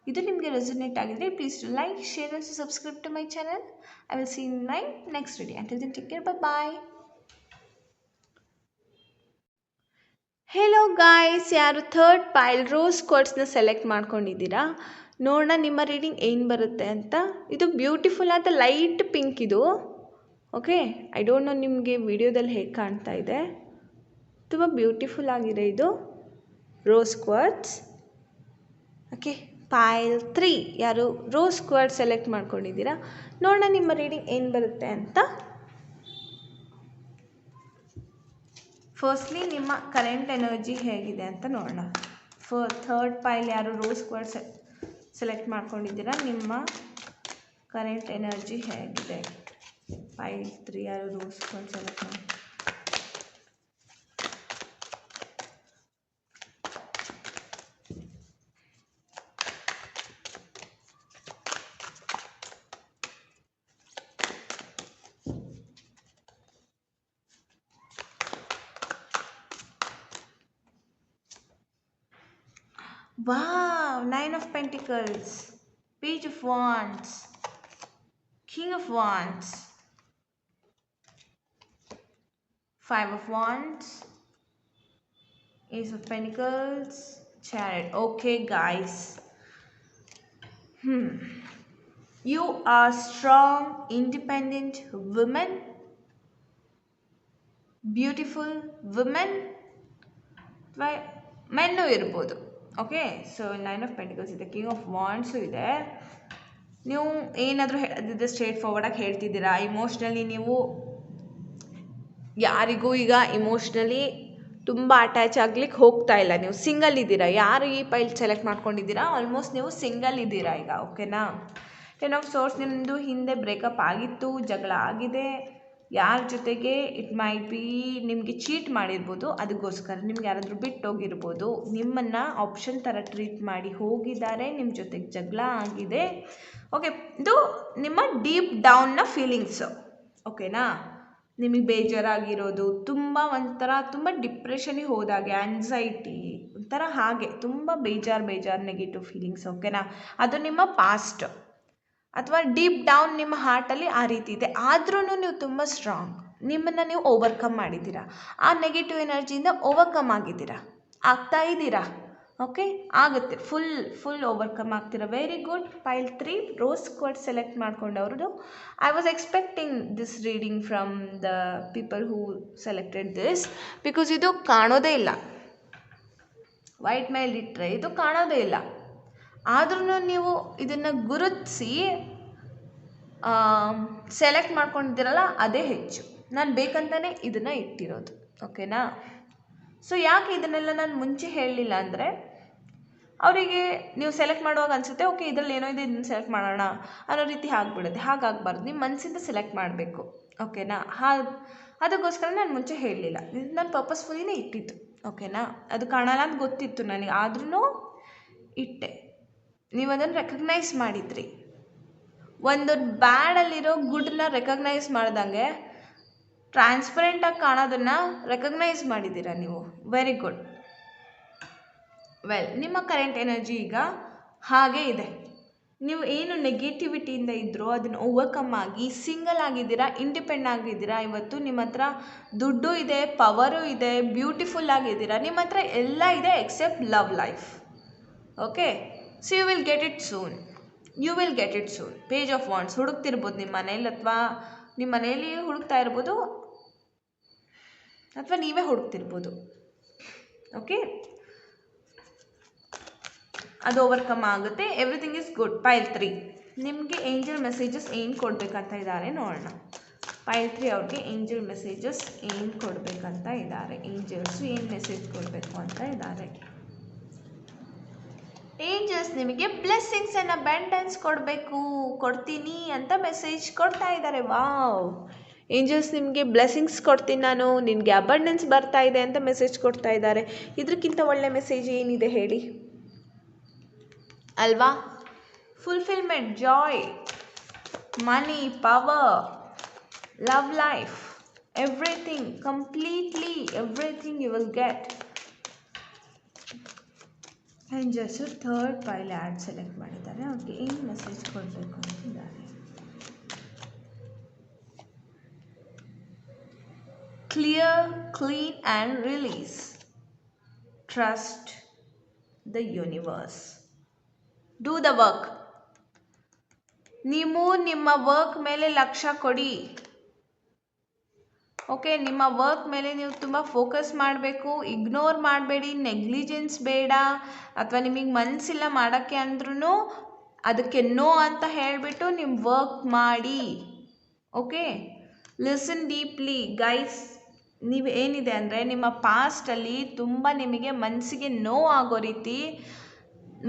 ಇದು ನಿಮಗೆ ರೆಸೊನೇಟ್ ಆಗಿದ್ರೆ please to like, share and subscribe to my channel. I will see in my next video. Until then take care, bye. Hello guys, ಯಾರು ಥರ್ಡ್ ಪೈಲ್ ರೋಸ್ ಕ್ವಾರ್ಟ್ಸ್ನ ಸೆಲೆಕ್ಟ್ ಮಾಡ್ಕೊಂಡಿದ್ದೀರಾ, ನೋಡೋಣ ನಿಮ್ಮ ರೀಡಿಂಗ್ ಏನು ಬರುತ್ತೆ ಅಂತ. ಇದು ಬ್ಯೂಟಿಫುಲ್ ಆದ ಲೈಟ್ ಪಿಂಕ್ ಇದು. ಓಕೆ, ಐ ಡೋಂಟ್ ನೋ ನಿಮಗೆ ವಿಡಿಯೋದಲ್ಲಿ ಹೇಗೆ ಕಾಣ್ತಾ ಇದೆ, ತುಂಬ ಬ್ಯೂಟಿಫುಲ್ ಆಗಿದೆ ಇದು ರೋಸ್ ಕ್ವಾರ್ಟ್ಸ್. ಓಕೆ, ಪೈಲ್ 3 ಯಾರು ರೋಸ್ ಕ್ವಾರ್ಟ್ಸ್ ಸೆಲೆಕ್ಟ್ ಮಾಡ್ಕೊಂಡಿದ್ದೀರಾ, ನೋಡೋಣ ನಿಮ್ಮ ರೀಡಿಂಗ್ ಏನು ಬರುತ್ತೆ ಅಂತ. ಫಸ್ಟ್ಲಿ ನಿಮ್ಮ ಕರೆಂಟ್ ಎನರ್ಜಿ ಹೇಗಿದೆ ಅಂತ ನೋಡೋಣ. ಥರ್ಡ್ ಪೈಲ್ ಯಾರು ರೋಸ್ ಕ್ವಾರ್ಟ್ಸ್ ಸೆಲೆಕ್ಟ್ ಮಾಡ್ಕೊಂಡಿದ್ದೀರಾ, ನಿಮ್ಮ ಕರೆಂಟ್ ಎನರ್ಜಿ ಹೇಗಿದೆ. ಪೈಲ್ 3 ಯಾರು ರೋಸ್ ಕ್ವಾರ್ಟ್ಸ್ ಸೆಲೆಕ್ಟ್ ಮಾಡಿ. Wow, 9 of Pentacles, Page of Wands, King of Wands, 5 of Wands, Ace of Pentacles, Chariot. Okay guys, you are strong, independent women, beautiful women, ಮೆನ್ನು ಇರ್ಬೋದು. ಓಕೆ, ಸೊ 9 ಆಫ್ ಪೆಂಟಿಕಲ್ಸ್ ಇದೆ, ಕಿಂಗ್ ಆಫ್ ವಾಂಡ್ಸು ಇದೆ. ನೀವು ಏನಾದರೂ ಹೇಳೋದಿದ್ದರೆ ಸ್ಟ್ರೇಟ್ ಫಾರ್ವರ್ಡಾಗಿ ಹೇಳ್ತಿದ್ದೀರಾ. ಇಮೋಷ್ನಲಿ ನೀವು ಯಾರಿಗೂ ಈಗ ಇಮೋಷ್ನಲಿ ತುಂಬ ಅಟ್ಯಾಚ್ ಆಗ್ಲಿಕ್ಕೆ ಹೋಗ್ತಾ ಇಲ್ಲ, ನೀವು ಸಿಂಗಲ್ ಇದ್ದೀರಾ. ಯಾರು ಈ ಪೈಲ್ ಸೆಲೆಕ್ಟ್ ಮಾಡ್ಕೊಂಡಿದ್ದೀರಾ, ಆಲ್ಮೋಸ್ಟ್ ನೀವು ಸಿಂಗಲ್ ಇದ್ದೀರಾ ಈಗ. ಓಕೆನಾ, 10 ಆಫ್ ಸೋರ್ಸ್, ನಿಮ್ಮದು ಹಿಂದೆ ಬ್ರೇಕಪ್ ಆಗಿತ್ತು, ಜಗಳ ಆಗಿದೆ, ಯಾರ ಜೊತೆಗೆ ಇಟ್ ಮೈಟ್ ಬಿ ನಿಮಗೆ ಚೀಟ್ ಮಾಡಿರ್ಬೋದು, ಅದಕ್ಕೋಸ್ಕರ ನಿಮ್ಗೆ ಯಾರಾದರೂ ಬಿಟ್ಟು ಹೋಗಿರ್ಬೋದು, ನಿಮ್ಮನ್ನು ಆಪ್ಷನ್ ಥರ ಟ್ರೀಟ್ ಮಾಡಿ ಹೋಗಿದ್ದಾರೆ, ನಿಮ್ಮ ಜೊತೆಗೆ ಜಗಳ ಆಗಿದೆ. ಓಕೆ, ಇದು ನಿಮ್ಮ ಡೀಪ್ ಡೌನ್ನ ಫೀಲಿಂಗ್ಸು. ಓಕೆನಾ, ನಿಮಗೆ ಬೇಜಾರಾಗಿರೋದು, ತುಂಬ ಡಿಪ್ರೆಷನಿಗೆ ಹೋದಾಗೆ, ಆ್ಯನ್ಸೈಟಿ ಒಂಥರ ಹಾಗೆ ತುಂಬ ಬೇಜಾರು ನೆಗೆಟಿವ್ ಫೀಲಿಂಗ್ಸ್. ಓಕೆನಾ, ಅದು ನಿಮ್ಮ ಪಾಸ್ಟ್ ಅಥವಾ ಡೀಪ್ ಡೌನ್ ನಿಮ್ಮ ಹಾರ್ಟಲ್ಲಿ ಆ ರೀತಿ ಇದೆ. ಆದ್ರೂ ನೀವು ತುಂಬ ಸ್ಟ್ರಾಂಗ್, ನಿಮ್ಮನ್ನು ನೀವು ಓವರ್ಕಮ್ ಮಾಡಿದ್ದೀರಾ, ಆ ನೆಗೆಟಿವ್ ಎನರ್ಜಿಯಿಂದ ಓವರ್ಕಮ್ ಆಗಿದ್ದೀರಾ, ಆಗ್ತಾ ಇದ್ದೀರಾ. ಓಕೆ, ಆಗುತ್ತೆ, ಫುಲ್ ಓವರ್ಕಮ್ ಆಗ್ತೀರಾ. Very good. Pile 3 rose quartz select ಮಾಡ್ಕೊಂಡವ್ರದ್ದು. I was expecting this reading from the people who selected this, because ಇದು ಕಾಣೋದೇ ಇಲ್ಲ, ವೈಟ್ ಮೇಲೆ ಇಟ್ಟರೆ ಇದು ಕಾಣೋದೇ ಇಲ್ಲ. ಆದ್ರೂ ನೀವು ಇದನ್ನು ಗುರುತಿಸಿ ಸೆಲೆಕ್ಟ್ ಮಾಡ್ಕೊಂಡಿದ್ದೀರಲ್ಲ, ಅದೇ ಹೆಚ್ಚು. ನಾನು ಬೇಕಂತಲೇ ಇದನ್ನು ಇಟ್ಟಿರೋದು. ಓಕೆನಾ, ಸೊ ಯಾಕೆ ಇದನ್ನೆಲ್ಲ ನಾನು ಮುಂಚೆ ಹೇಳಲಿಲ್ಲ ಅಂದರೆ, ಅವರಿಗೆ ನೀವು ಸೆಲೆಕ್ಟ್ ಮಾಡುವಾಗ ಅನಿಸುತ್ತೆ ಓಕೆ ಇದರಲ್ಲಿ ಏನೋ ಇದೆ, ಇದನ್ನು ಸೆಲೆಕ್ಟ್ ಮಾಡೋಣ ಅನ್ನೋ ರೀತಿ ಆಗಿಬಿಡುತ್ತೆ. ಹಾಗಾಗಬಾರ್ದು, ನಿಮ್ಮ ಮನಸ್ಸಿಂದ ಸೆಲೆಕ್ಟ್ ಮಾಡಬೇಕು. ಓಕೆನಾ, ಅದಕ್ಕೋಸ್ಕರ ನಾನು ಮುಂಚೆ ಹೇಳಲಿಲ್ಲ, ಇದು ನಾನು ಪರ್ಪಸ್ಫುಲಿನೇ ಇಟ್ಟಿದ್ದು. ಓಕೆನಾ, ಅದು ಕಾಣಲ್ಲ ಅಂತ ಗೊತ್ತಿತ್ತು ನನಗೆ, ಆದ್ರೂ ಇಟ್ಟೆ. ನೀವು ಅದನ್ನು ರೆಕಗ್ನೈಸ್ ಮಾಡಿದ್ರಿ. ಒಂದು ಬ್ಯಾಡಲ್ಲಿರೋ ಗುಡ್ನ ರೆಕಗ್ನೈಸ್ ಮಾಡ್ದಂಗೆ ಟ್ರಾನ್ಸ್ಪರೆಂಟಾಗಿ ಕಾಣೋದನ್ನು ರೆಕಗ್ನೈಸ್ ಮಾಡಿದ್ದೀರಾ ನೀವು. Very good. ವೆಲ್, ನಿಮ್ಮ ಕರೆಂಟ್ ಎನರ್ಜಿ ಈಗ ಹಾಗೇ ಇದೆ. ನೀವು ಏನು ನೆಗೆಟಿವಿಟಿಯಿಂದ ಇದ್ರೋ ಅದನ್ನು ಓವರ್ಕಮ್ ಆಗಿ ಸಿಂಗಲ್ ಆಗಿದ್ದೀರಾ, ಇಂಡಿಪೆಂಡೆಂಟ್ ಆಗಿದ್ದೀರಾ. ಇವತ್ತು ನಿಮ್ಮ ಹತ್ರ ದುಡ್ಡು ಇದೆ, ಪವರು ಇದೆ, ಬ್ಯೂಟಿಫುಲ್ ಆಗಿದ್ದೀರಾ, ನಿಮ್ಮ ಹತ್ರ ಎಲ್ಲ ಇದೆ except love life. Okay, so you will get it soon. Page of wands ಹುಡುಕ್ತಿರ್ಬೋದು ನಿಮ್ಮ ಮನೇಲಿ, ಅಥವಾ ನಿಮ್ಮ ಮನೆಯಲ್ಲಿ ಹುಡುಕ್ತಾ ಇರ್ಬೋದು, ಅಥವಾ ನೀವೇ ಹುಡುಕ್ತಿರ್ಬೋದು. ಓಕೆ, ಅದು ಓವರ್ಕಮ್ ಆಗುತ್ತೆ. Everything is good. ಪೈಲ್ 3 ನಿಮಗೆ ಏಂಜಲ್ ಮೆಸೇಜಸ್ ಏನು ಕೊಡಬೇಕಂತ ಇದ್ದಾರೆ ನೋಡೋಣ. ಪೈಲ್ 3 ಅವ್ರಿಗೆ ಏಂಜಲ್ ಮೆಸೇಜಸ್ ಏನು ಕೊಡಬೇಕಂತ ಇದ್ದಾರೆ. ಏಂಜಲ್ಸು ಏನು ಮೆಸೇಜ್ ಕೊಡಬೇಕು ಅಂತ ಇದ್ದಾರೆ. ಏಂಜಲ್ಸ್ ನಿಮಗೆ ಬ್ಲೆಸ್ಸಿಂಗ್ಸ್ ಆ್ಯಂಡ್ ಅಬಂಡೆನ್ಸ್ ಕೊಡ್ತೀನಿ ಅಂತ ಮೆಸೇಜ್ ಕೊಡ್ತಾ ಇದ್ದಾರೆ. ವಾವ್, ಏಂಜಲ್ಸ್ ನಿಮಗೆ ಬ್ಲೆಸ್ಸಿಂಗ್ಸ್ ಕೊಡ್ತೀನಿ ನಾನು, ನಿನಗೆ ಅಬಂಡೆನ್ಸ್ ಬರ್ತಾ ಇದೆ ಅಂತ ಮೆಸೇಜ್ ಕೊಡ್ತಾ ಇದ್ದಾರೆ. ಇದಕ್ಕಿಂತ ಒಳ್ಳೆ ಮೆಸೇಜ್ ಏನಿದೆ ಹೇಳಿ ಅಲ್ವಾ? Fulfilment, joy, money, power, love life, everything, completely everything you will get. Angels third pile ಆ್ಯಡ್ ಸೆಲೆಕ್ಟ್ ಮಾಡಿದ್ದಾರೆ. ಅವ್ರಿಗೆ ಏನು ಮೆಸೇಜ್ ಕೊಡಬೇಕು ಅಂತಿದ್ದಾರೆ. Clear, clean and release. Trust the universe. Do the work. ನೀವು ನಿಮ್ಮ ವರ್ಕ್ ಮೇಲೆ ಲಕ್ಷ್ಯ ಕೊಡಿ. ಓಕೆ, ನಿಮ್ಮ ವರ್ಕ್ ಮೇಲೆ ನೀವು ತುಂಬ ಫೋಕಸ್ ಮಾಡಬೇಕು. ಇಗ್ನೋರ್ ಮಾಡಬೇಡಿ, ನೆಗ್ಲಿಜೆನ್ಸ್ ಬೇಡ. ಅಥವಾ ನಿಮಗೆ ಮನಸ್ಸಿಲ್ಲ ಮಾಡೋಕ್ಕೆ ಅಂದ್ರೂ ಅದಕ್ಕೆ ನೋ ಅಂತ ಹೇಳಿಬಿಟ್ಟು ನಿಮ್ಮ ವರ್ಕ್ ಮಾಡಿ. Okay, listen deeply guys. ನೀವು ಏನಿದೆ ಅಂದರೆ ನಿಮ್ಮ ಪಾಸ್ಟಲ್ಲಿ ತುಂಬ ನಿಮಗೆ ಮನಸ್ಸಿಗೆ ನೋವಾಗೋ ರೀತಿ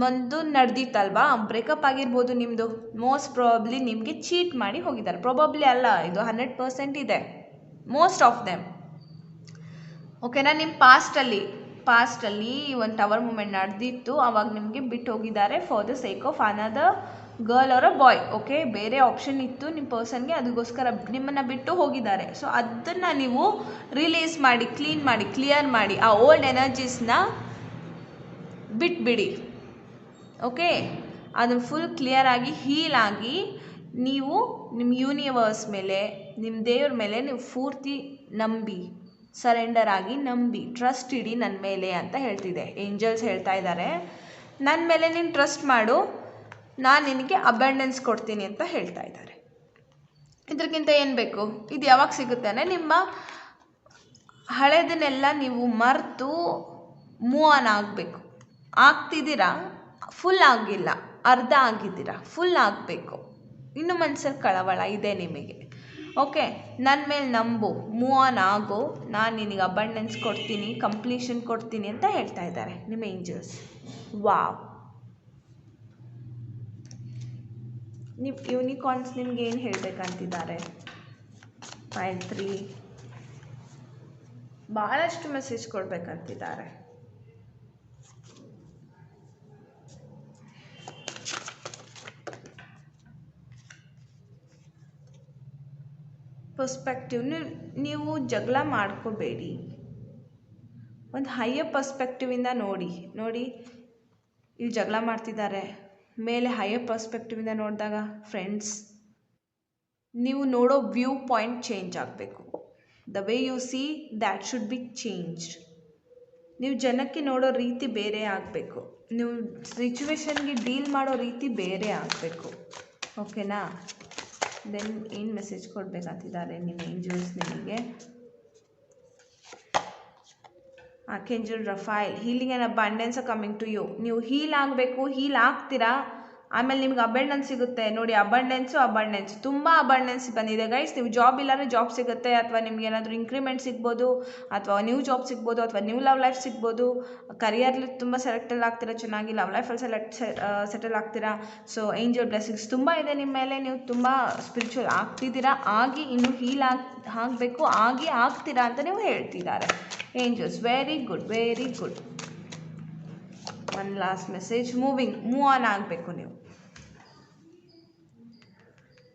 ಒಂದು ನಡೆದಿತ್ತಲ್ವಾ, ಬ್ರೇಕಪ್ ಆಗಿರ್ಬೋದು ನಿಮ್ಮದು. ಮೋಸ್ಟ್ ಪ್ರಾಬಬ್ಲಿ ನಿಮಗೆ ಚೀಟ್ ಮಾಡಿ ಹೋಗಿದ್ದಾರೆ. ಪ್ರಾಬಬ್ಲಿ ಅಲ್ಲ, ಇದು 100% ಇದೆ. Most of them. ಓಕೆನಾ? ನಿಮ್ಮ ಪಾಸ್ಟಲ್ಲಿ ಒಂದು ಟವರ್ ಮೂಮೆಂಟ್ ನಡೆದಿತ್ತು. ಆವಾಗ ನಿಮಗೆ ಬಿಟ್ಟು ಹೋಗಿದ್ದಾರೆ for the sake of another girl or a boy. Okay, ಬೇರೆ ಆಪ್ಷನ್ ಇತ್ತು ನಿಮ್ಮ ಪರ್ಸನ್ಗೆ, ಅದಕ್ಕೋಸ್ಕರ ನಿಮ್ಮನ್ನು ಬಿಟ್ಟು ಹೋಗಿದ್ದಾರೆ. ಸೊ ಅದನ್ನು ನೀವು ರಿಲೀಸ್ ಮಾಡಿ, ಕ್ಲೀನ್ ಮಾಡಿ, ಕ್ಲಿಯರ್ ಮಾಡಿ. ಆ ಓಲ್ಡ್ ಎನರ್ಜೀಸ್ನ ಬಿಟ್ಬಿಡಿ. ಓಕೆ, ಅದನ್ನು ಫುಲ್ ಕ್ಲಿಯರಾಗಿ ಹೀಲ್ ಆಗಿ ನೀವು ನಿಮ್ಮ ಯೂನಿವರ್ಸ್ ಮೇಲೆ, ನಿಮ್ಮ ದೇವ್ರ ಮೇಲೆ ನೀವು ಪೂರ್ತಿ ನಂಬಿ, ಸರೆಂಡರ್ ಆಗಿ ನಂಬಿ, ಟ್ರಸ್ಟ್ ಇಡಿ ನನ್ನ ಮೇಲೆ ಅಂತ ಹೇಳ್ತಿದೆ. ಏಂಜಲ್ಸ್ ಹೇಳ್ತಾ ಇದ್ದಾರೆ, ನನ್ನ ಮೇಲೆ ನೀನು ಟ್ರಸ್ಟ್ ಮಾಡು, ನಾನು ನಿನಗೆ ಅಬಂಡೆನ್ಸ್ ಕೊಡ್ತೀನಿ ಅಂತ ಹೇಳ್ತಾ ಇದ್ದಾರೆ. ಇದಕ್ಕಿಂತ ಏನು ಬೇಕು? ಇದು ಯಾವಾಗ ಸಿಗುತ್ತೆ ಅಂದರೆ ನಿಮ್ಮ ಹಳೆದನ್ನೆಲ್ಲ ನೀವು ಮರೆತು ಮೂವ್ ಆನ್ ಆಗಬೇಕು. ಆಗ್ತಿದ್ದೀರಾ, ಫುಲ್ ಆಗಿಲ್ಲ, ಅರ್ಧ ಆಗಿದ್ದೀರಾ, ಫುಲ್ ಆಗಬೇಕು. ಇನ್ನು ಮನಸ್ಸಲ್ಲಿ ಕಳವಳ ಇದೆ ನಿಮಗೆ. ಓಕೆ, ನನ್ನ ಮೇಲೆ ನಂಬು, ಮೂವ್ ಆನ್ ಆಗು, ನಾನು ನಿನಗೆ ಅಬಂಡೆನ್ಸ್ ಕೊಡ್ತೀನಿ, ಕಂಪ್ಲೀಷನ್ ಕೊಡ್ತೀನಿ ಅಂತ ಹೇಳ್ತಾ ಇದ್ದಾರೆ ನಿಮ್ಮ ಏಂಜಲ್ಸ್. ವಾವ್, ನೀವು ಯೂನಿಕಾರ್ನ್ಸ್ ನಿಮ್ಗೆ ಏನು ಹೇಳಬೇಕಂತಿದ್ದಾರೆ? ಪೈಲ್ 3 ಭಾಳಷ್ಟು ಮೆಸೇಜ್ ಕೊಡಬೇಕಂತಿದ್ದಾರೆ. ಪರ್ಸ್ಪೆಕ್ಟಿವ್, ನೀವು ಜಗಳ ಮಾಡ್ಕೋಬೇಡಿ. ಒಂದು ಹೈಯರ್ ಪರ್ಸ್ಪೆಕ್ಟಿವಿಂದ ನೋಡಿ. ಇಲ್ಲಿ ಜಗಳ ಮಾಡ್ತಿದ್ದಾರೆ, ಮೇಲೆ ಹೈಯರ್ ಪರ್ಸ್ಪೆಕ್ಟಿವಿಂದ ನೋಡಿದಾಗ ಫ್ರೆಂಡ್ಸ್, ನೀವು ನೋಡೋ ವ್ಯೂ ಪಾಯಿಂಟ್ ಚೇಂಜ್ ಆಗಬೇಕು. The way U see that should be changed. ನೀವು ಜನಕ್ಕೆ ನೋಡೋ ರೀತಿ ಬೇರೆ ಆಗಬೇಕು. ನೀವು ಸಿಚುವೇಶನ್ಗೆ ಡೀಲ್ ಮಾಡೋ ರೀತಿ ಬೇರೆ ಆಗಬೇಕು. ಓಕೆನಾ? ದೆನ್ ಏನು ಮೆಸೇಜ್ ಕೊಡಬೇಕಂತಿದ್ದಾರೆ ನಿಮ್ಮ ಏಂಜಲ್ಸ್ ನಿಮಗೆ? Archangel Raphael, healing and abundance are coming to you. ನೀವು ಹೀಲ್ ಆಗಬೇಕು, ಹೀಲ್ ಆಗ್ತೀರಾ, ಆಮೇಲೆ ನಿಮ್ಗೆ ಅಬಂಡೆನ್ಸ್ ಸಿಗುತ್ತೆ. ನೋಡಿ, ಅಬಂಡೆನ್ಸ್ ತುಂಬ ಅಬಂಡೆನ್ಸ್ ಬಂದಿದೆ ಗೈಸ್. ನೀವು ಜಾಬ್ ಇಲ್ಲಾಂದರೆ ಜಾಬ್ ಸಿಗುತ್ತೆ, ಅಥವಾ ನಿಮ್ಗೆ ಏನಾದರೂ ಇನ್ಕ್ರಿಮೆಂಟ್ ಸಿಗ್ಬೋದು, ಅಥವಾ ನ್ಯೂ ಜಾಬ್ ಸಿಗ್ಬೋದು, ಅಥವಾ ನ್ಯೂ ಲವ್ ಲೈಫ್ ಸಿಗ್ಬೋದು. ಕರಿಯರ್ಲಿ ತುಂಬ ಸೆಲೆಕ್ಟಲ್ ಆಗ್ತೀರಾ, ಚೆನ್ನಾಗಿ ಲವ್ ಲೈಫಲ್ಲಿ ಸೆಟಲ್ ಆಗ್ತೀರಾ. ಸೊ ಏಂಜಲ್ ಬ್ಲೆಸ್ಸಿಂಗ್ಸ್ ತುಂಬ ಇದೆ ನಿಮ್ಮ ಮೇಲೆ. ನೀವು ತುಂಬ ಸ್ಪಿರಿಚುವಲ್ ಆಗ್ತಿದ್ದೀರಾ, ಆಗಿ ಇನ್ನು ಹೀಲ್ ಆಗಬೇಕು, ಆಗ್ತೀರಾ ಅಂತ ನೀವು ಹೇಳ್ತಿದ್ದಾರೆ angels. Very good, very good. One last message, move on ಆಗಬೇಕು. ನೀವು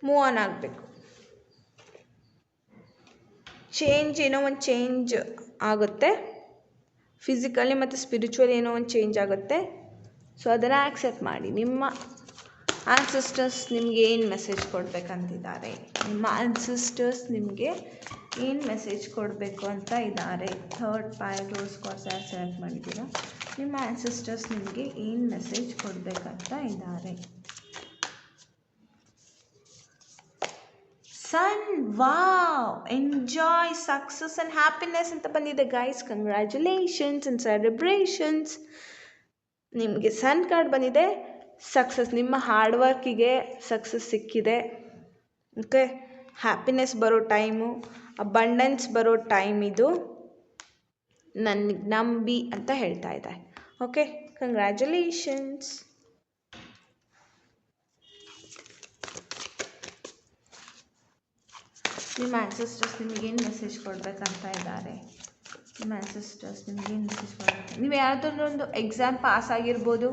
ಮೂವ್ ಆನ್ ಆಗಬೇಕು. ಏನೋ ಒಂದು ಚೇಂಜ್ ಆಗುತ್ತೆ, ಫಿಸಿಕಲಿ ಮತ್ತು ಸ್ಪಿರಿಚುವಲಿ ಏನೋ ಒಂದು ಚೇಂಜ್ ಆಗುತ್ತೆ. ಸೊ ಅದನ್ನು ಆಕ್ಸೆಪ್ಟ್ ಮಾಡಿ. ನಿಮ್ಮ ಆನ್ಸಿಸ್ಟರ್ಸ್ ನಿಮಗೆ ಏನು ಮೆಸೇಜ್ ಕೊಡಬೇಕಂತಿದ್ದಾರೆ? ನಿಮ್ಮ ಆನ್ಸಿಸ್ಟರ್ಸ್ ನಿಮಗೆ ಏನು ಮೆಸೇಜ್ ಕೊಡಬೇಕು ಅಂತ ಇದ್ದಾರೆ? Third pile rose cards select ಮಾಡಿದ್ದೀರಾ. ನಿಮ್ಮ ಆನ್ಸಿಸ್ಟರ್ಸ್ ನಿಮಗೆ ಏನು ಮೆಸೇಜ್ ಕೊಡಬೇಕಂತ ಇದ್ದಾರೆ? Sun, wow, enjoy, success and happiness ಅಂತ ಬಂದಿದೆ ಗೈಸ್. Congratulations and celebrations. ನಿಮಗೆ ಸನ್ ಕಾರ್ಡ್ ಬಂದಿದೆ. ಸಕ್ಸಸ್, ನಿಮ್ಮ ಹಾರ್ಡ್ ವರ್ಕಿಗೆ ಸಕ್ಸಸ್ ಸಿಕ್ಕಿದೆ. ಓಕೆ, ಹ್ಯಾಪಿನೆಸ್ ಬರೋ ಟೈಮು, ಅಬಂಡೆನ್ಸ್ ಬರೋ ಟೈಮ್ ಇದು, ನನಗೆ ನಂಬಿ ಅಂತ ಹೇಳ್ತಾ ಇದೆ. Okay, congratulations. ನಿಮ್ಮ ಆ್ಯನ್ಸೆಸ್ಟರ್ಸ್ ನಿಮಗೇನು ಮೆಸೇಜ್ ಕೊಡಬೇಕಂತ ಇದ್ದಾರೆ? ನಿಮ್ಮ ಆ್ಯನ್ಸೆಸ್ಟರ್ಸ್ ನಿಮಗೇನು ಮೆಸೇಜ್ ಕೊಡಬೇಕು? ನೀವು ಯಾವುದಾದ್ರೂ ಒಂದು ಎಕ್ಸಾಮ್ ಪಾಸ್ ಆಗಿರ್ಬೋದು,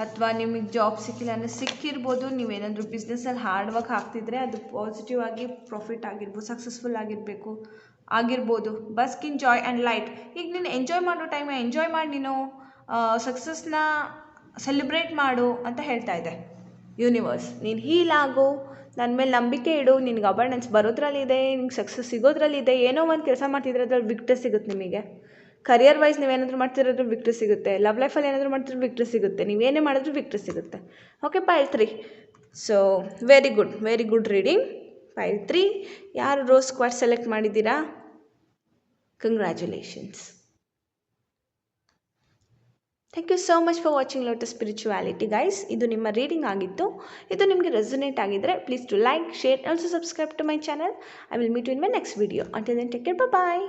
ಅಥವಾ ನಿಮಗೆ ಜಾಬ್ ಸಿಕ್ಕಿಲ್ಲ ಅಂದರೆ ಸಿಕ್ಕಿರ್ಬೋದು. ನೀವೇನಾದರೂ ಬಿಸ್ನೆಸ್ಸಲ್ಲಿ ಹಾರ್ಡ್ ವರ್ಕ್ ಹಾಕ್ತಿದ್ರೆ ಅದು ಪಾಸಿಟಿವ್ ಆಗಿ ಪ್ರಾಫಿಟ್ ಆಗಿರ್ಬೋದು, ಸಕ್ಸಸ್ಫುಲ್ ಆಗಿರ್ಬೋದು. ಬಸ್ಕ್ ಇನ್ ಜಾಯ್ ಆ್ಯಂಡ್ ಲೈಟ್. ಈಗ ನೀನು ಎಂಜಾಯ್ ಮಾಡೋ ಟೈಮ್ ಎಂಜಾಯ್ ಮಾಡಿ, ನೀನು ಸಕ್ಸಸ್ನ ಸೆಲೆಬ್ರೇಟ್ ಮಾಡು ಅಂತ ಹೇಳ್ತಾ ಇದೆ ಯೂನಿವರ್ಸ್. ನೀನು ಹೀಲ್ ಆಗು, ನನ್ನ ಮೇಲೆ ನಂಬಿಕೆ ಇಡು, ನಿನಗೆ ಅಬಂಡೆನ್ಸ್ ಬರೋದ್ರಲ್ಲಿದೆ, ನಿನ್ಗೆ ಸಕ್ಸಸ್ ಸಿಗೋದ್ರಲ್ಲಿದೆ. ಏನೋ ಒಂದು ಕೆಲಸ ಮಾಡ್ತಿದ್ರೆ ಅದ್ರಲ್ಲಿ ವಿಕ್ಟ್ರಿ ಸಿಗುತ್ತೆ ನಿಮಗೆ. ಕರಿಯರ್ ವೈಸ್ ನೀವೇನಾದರೂ ಮಾಡ್ತಿರೋದ್ರಲ್ಲಿ ವಿಕ್ಟ್ರಿ ಸಿಗುತ್ತೆ. ಲವ್ ಲೈಫಲ್ಲಿ ಏನಾದರೂ ಮಾಡ್ತಿರೋ ವಿಕ್ಟ್ರಿ ಸಿಗುತ್ತೆ. ನೀವೇನೇ ಮಾಡಿದ್ರೂ ವಿಕ್ಟ್ರಿ ಸಿಗುತ್ತೆ. Okay, pile 3. So very good reading. Pile 3 ಯಾರು ರೋಸ್ ಕ್ವಾರ್ಟ್ಸ್ ಸೆಲೆಕ್ಟ್ ಮಾಡಿದ್ದೀರಾ? Congratulations. Thank you so much for watching lotus spirituality guys. ಇದು ನಿಮ್ಮ ರೀಡಿಂಗ್ ಆಗಿತ್ತು. ಇದು ನಿಮಗೆ ರೆಸೊನೇಟ್ ಆಗಿದ್ದರೆ please to like, share, also subscribe to my channel. I will meet you in my next video. Until then take care, bye.